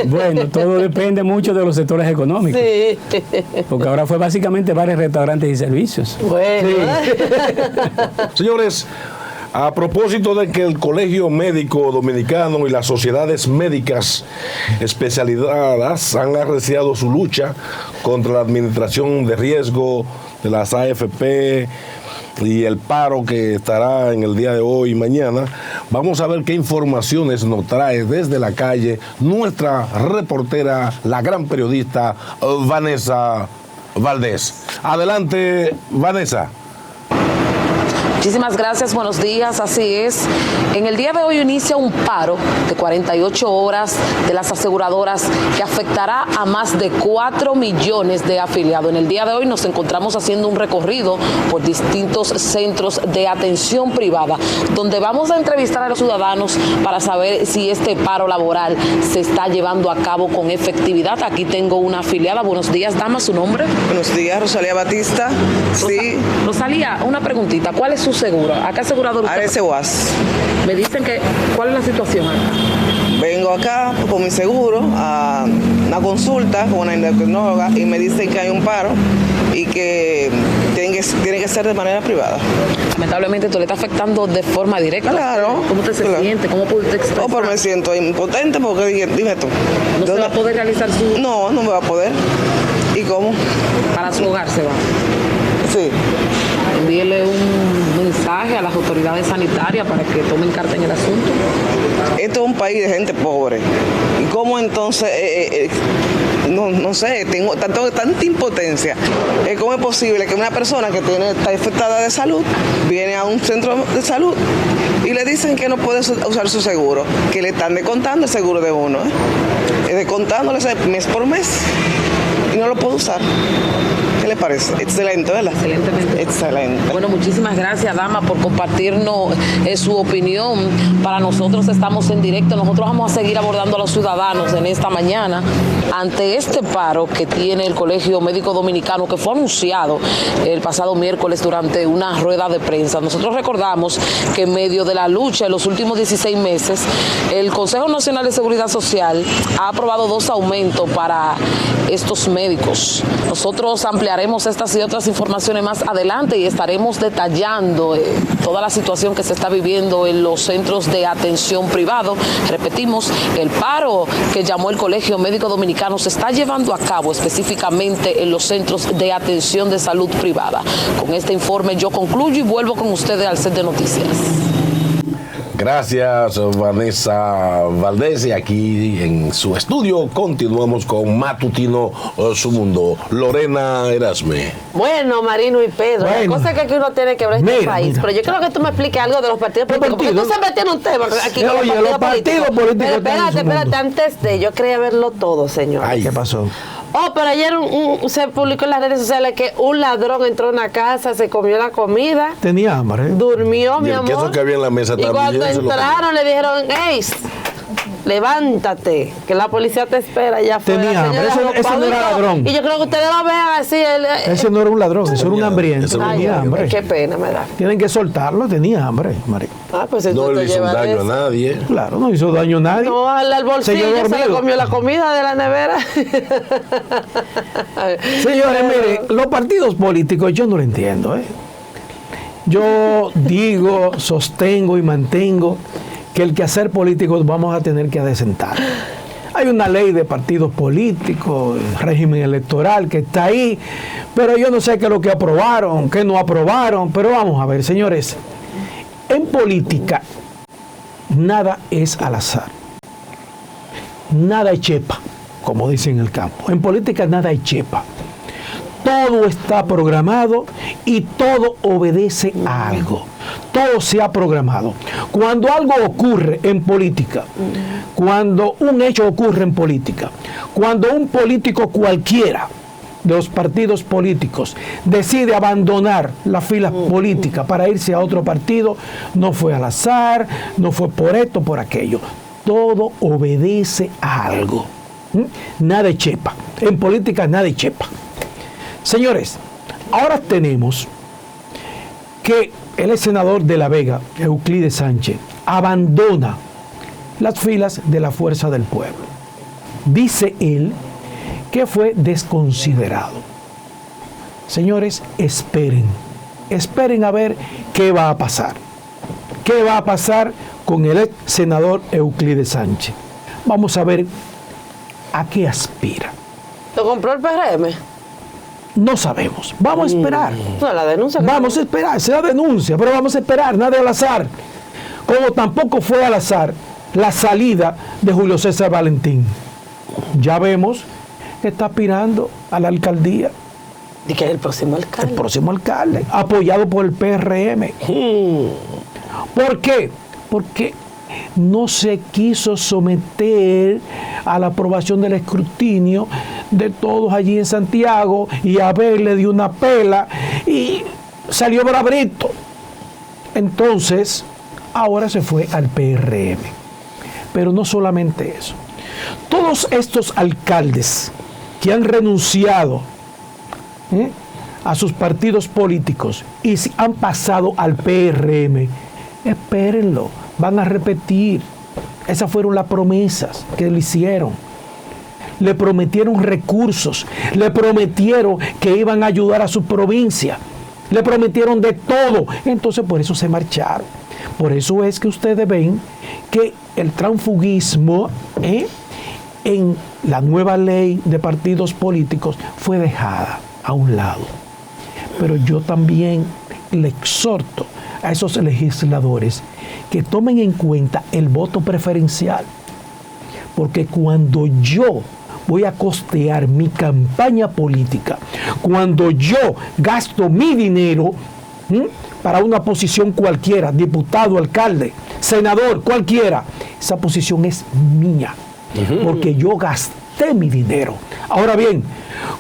Bueno, todo depende mucho de los sectores económicos. Sí. Porque ahora fue básicamente bares, restaurantes y servicios. Bueno. Sí. Señores, a propósito de que el Colegio Médico Dominicano y las sociedades médicas especializadas han arreciado su lucha contra la administración de riesgo de las AFP y el paro que estará en el día de hoy y mañana, vamos a ver qué informaciones nos trae desde la calle nuestra reportera, la gran periodista Vanessa Valdés. Adelante, Vanessa. Muchísimas gracias, buenos días, así es. En el día de hoy inicia un paro de 48 horas de las aseguradoras que afectará a más de 4 millones de afiliados. En el día de hoy nos encontramos haciendo un recorrido por distintos centros de atención privada, donde vamos a entrevistar a los ciudadanos para saber si este paro laboral se está llevando a cabo con efectividad. Aquí tengo una afiliada. Buenos días, dama, ¿su nombre? Buenos días, Rosalía Batista. Sí. Rosalía, una preguntita, ¿cuál es su seguro? ¿A qué asegurador usted? ARS UAS. Me dicen que, ¿cuál es la situación acá? Vengo acá con mi seguro a una consulta con una endocrinóloga y me dicen que hay un paro y que tiene que ser de manera privada. Lamentablemente esto le está afectando de forma directa. Claro. ¿Cómo usted se siente? ¿Cómo puede usted expresar? Pero me siento impotente porque dime tú. ¿No se va a poder realizar su...? No me va a poder. ¿Y cómo? Para su hogar se va. Sí. Envíele un mensaje a las autoridades sanitarias para que tomen carta en el asunto. Esto es un país de gente pobre. ¿Y cómo entonces, no sé, tengo tanta impotencia? ¿Cómo es posible que una persona que está afectada de salud viene a un centro de salud y le dicen que no puede usar su seguro? Que le están descontando el seguro de uno, descontándole mes por mes y no lo puede usar. ¿Qué le parece? Excelente, ¿verdad? Excelentemente. Excelente. Bueno, muchísimas gracias, dama, por compartirnos su opinión. Para nosotros estamos en directo. Nosotros vamos a seguir abordando a los ciudadanos en esta mañana ante este paro que tiene el Colegio Médico Dominicano, que fue anunciado el pasado miércoles durante una rueda de prensa. Nosotros recordamos que en medio de la lucha en los últimos 16 meses, el Consejo Nacional de Seguridad Social ha aprobado 2 aumentos para estos médicos. Nosotros ampliaremos estas y otras informaciones más adelante y estaremos detallando toda la situación que se está viviendo en los centros de atención privado. Repetimos, el paro que llamó el Colegio Médico Dominicano se está llevando a cabo específicamente en los centros de atención de salud privada. Con este informe yo concluyo y vuelvo con ustedes al set de noticias. Gracias, Vanessa Valdés. Y aquí en su estudio continuamos con Matutino Su Mundo. Lorena Erasme. Bueno, Marino y Pedro, la cosa es que aquí uno tiene que ver este país. Pero yo creo que tú me expliques algo de los partidos políticos. Porque tú siempre tienes un tema aquí con los partidos políticos. Pero espérate, antes de, yo quería verlo todo, señor. Ay, ¿qué pasó? Pero ayer se publicó en las redes sociales que un ladrón entró a una casa, se comió la comida. Tenía hambre. Durmió, mi amor. Y el queso que había en la mesa también. Y cuando entraron le dijeron, hey, levántate, que la policía te espera allá afuera. Tenía hambre, ese no era ladrón. Y yo creo que ustedes lo vean así. Ese no era un ladrón, eso era un hambriento. Tenía hambre. Qué pena me da. Tienen que soltarlo, tenía hambre, María. Pues no le hizo daño a nadie. Claro, no hizo daño a nadie. No, al bolsillo se le comió la comida de la nevera. Señores, miren, los partidos políticos yo no lo entiendo. Yo digo, sostengo y mantengo que el quehacer político vamos a tener que adecentar. Hay una ley de partidos políticos, régimen electoral que está ahí, pero yo no sé qué es lo que aprobaron, qué no aprobaron, pero vamos a ver, señores, en política nada es al azar, nada es chepa, como dicen en el campo. En política nada es chepa. Todo está programado y todo obedece a algo. Todo se ha programado. Cuando algo ocurre en política, cuando un hecho ocurre en política, cuando un político cualquiera de los partidos políticos decide abandonar la fila política para irse a otro partido, no fue al azar, no fue por esto, por aquello. Todo obedece a algo. Nada de chepa. En política nada de chepa. Señores, ahora tenemos que el senador de La Vega, Euclides Sánchez, abandona las filas de la Fuerza del Pueblo. Dice él que fue desconsiderado. Señores, esperen a ver qué va a pasar. ¿Qué va a pasar con el ex senador Euclides Sánchez? Vamos a ver a qué aspira. ¿Lo compró el PRM? No sabemos. Vamos a esperar. No, la denuncia. Vamos a esperar. Será denuncia, pero vamos a esperar. Nada al azar. Como tampoco fue al azar la salida de Julio César Valentín. Ya vemos que está aspirando a la alcaldía ¿Y que es el próximo alcalde? El próximo alcalde, apoyado por el PRM. ¿Por qué? Porque no se quiso someter a la aprobación del escrutinio de todos allí en Santiago, y Abel le dio una pela y salió bravrito. Entonces, ahora se fue al PRM. Pero no solamente eso. Todos estos alcaldes que han renunciado a sus partidos políticos y han pasado al PRM, espérenlo, van a repetir. Esas fueron las promesas que le hicieron. Le prometieron recursos, le prometieron que iban a ayudar a su provincia, le prometieron de todo. Entonces por eso se marcharon. Por eso es que ustedes ven que el transfugismo en la nueva ley de partidos políticos fue dejada a un lado. Pero yo también le exhorto a esos legisladores que tomen en cuenta el voto preferencial, porque cuando yo voy a costear mi campaña política, cuando yo gasto mi dinero para una posición cualquiera, diputado, alcalde, senador, cualquiera, esa posición es mía, porque yo gasté mi dinero. Ahora bien,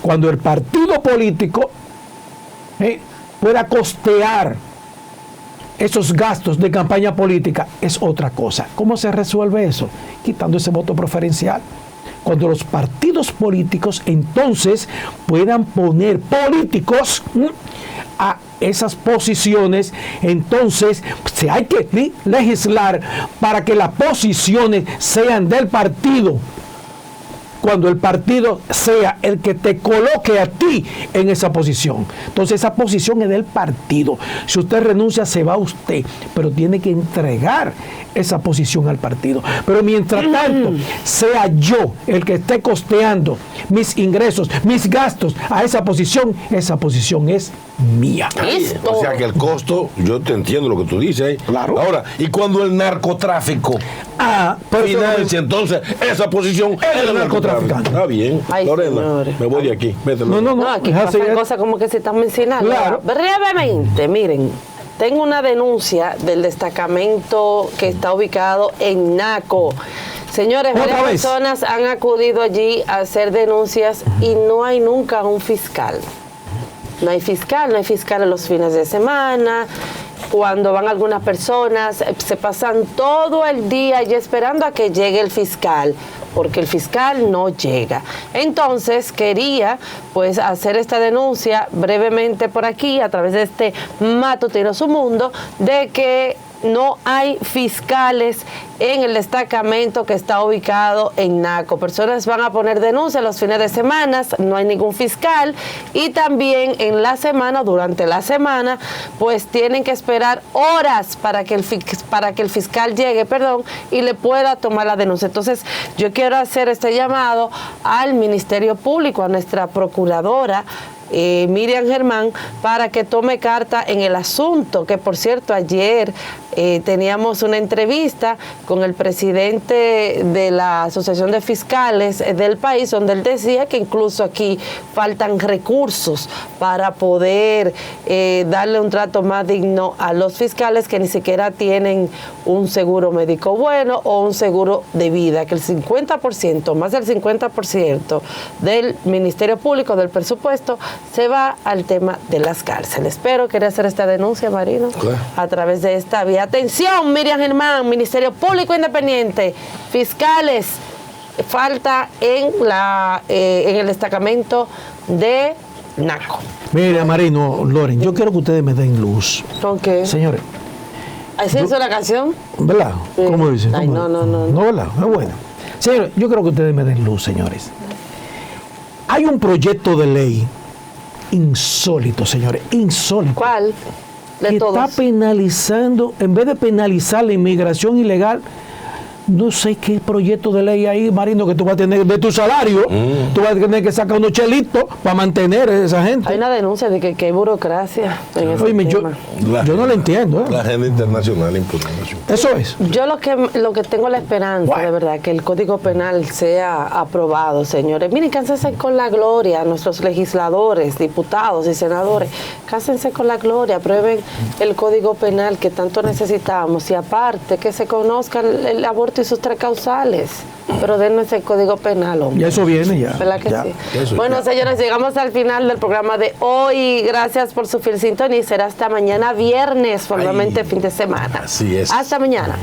cuando el partido político pueda costear esos gastos de campaña política, es otra cosa. ¿Cómo se resuelve eso? Quitando ese voto preferencial. Cuando los partidos políticos entonces puedan poner políticos a esas posiciones, entonces hay que legislar para que las posiciones sean del partido. Cuando el partido sea el que te coloque a ti en esa posición. Entonces esa posición es del partido. Si usted renuncia, se va usted, pero tiene que entregar esa posición al partido. Pero mientras tanto, sea yo el que esté costeando mis ingresos, mis gastos a esa posición es mía. O sea que el costo, yo te entiendo lo que tú dices. Claro. Ahora, y cuando el narcotráfico financia, entonces esa posición es del narcotraficante. Está bien. Ay, Lorena, señores. me voy de aquí. Vete, No, aquí pasan cosas como que se están mencionando. Claro. Brevemente, miren, tengo una denuncia del destacamento que está ubicado en Naco. Señores, varias personas han acudido allí a hacer denuncias y no hay nunca un fiscal. No hay fiscal en los fines de semana. Cuando van algunas personas, se pasan todo el día allí esperando a que llegue el fiscal, porque el fiscal no llega. Entonces quería pues hacer esta denuncia brevemente por aquí, a través de este Matutino Su Mundo, de que no hay fiscales en el destacamento que está ubicado en Naco. Personas van a poner denuncias los fines de semana, no hay ningún fiscal, y también en la semana, durante la semana, pues tienen que esperar horas para que el fiscal llegue, y le pueda tomar la denuncia. Entonces, yo quiero hacer este llamado al Ministerio Público, a nuestra procuradora, Miriam Germán, para que tome carta en el asunto, que por cierto ayer teníamos una entrevista con el presidente de la Asociación de Fiscales del país, donde él decía que incluso aquí faltan recursos para poder darle un trato más digno a los fiscales que ni siquiera tienen un seguro médico bueno o un seguro de vida, que el 50%, más del 50% del Ministerio Público, del presupuesto, se va al tema de las cárceles. Pero quería hacer esta denuncia, Marino, a través de esta vía. Atención, Miriam Germán, Ministerio Público Independiente, fiscales, falta en el destacamento de Naco. Mira, Marino, Loren, yo quiero que ustedes me den luz. ¿Con qué? Señores. ¿Es eso la canción? ¿Verdad? Sí. ¿Cómo dicen? Ay, no. No, ¿verdad? Es bueno. Señores, yo quiero que ustedes me den luz, señores. Hay un proyecto de ley insólito, señores, insólito. ¿Cuál? Que está penalizando, en vez de penalizar la inmigración ilegal, no sé qué proyecto de ley ahí, Marino, que tú vas a tener de tu salario, tú vas a tener que sacar unos chelitos para mantener a esa gente. Hay una denuncia de que hay burocracia en ese tema. Yo no lo entiendo. La agenda internacional imponiendo. Eso es. Yo lo que tengo la esperanza, de verdad, que el Código Penal sea aprobado, señores. Miren, cánsense con la gloria, nuestros legisladores, diputados y senadores, cánsense con la gloria, aprueben el Código Penal que tanto necesitamos y aparte que se conozca el aborto y sus 3 causales. Pero denos el Código Penal, hombre. Y eso viene ya. ¿Verdad que ya. sí? Eso Bueno, ya. señores, llegamos al final del programa de hoy. Gracias por su fiel sintonía y será hasta mañana viernes, formalmente fin de semana. Así es. Hasta mañana.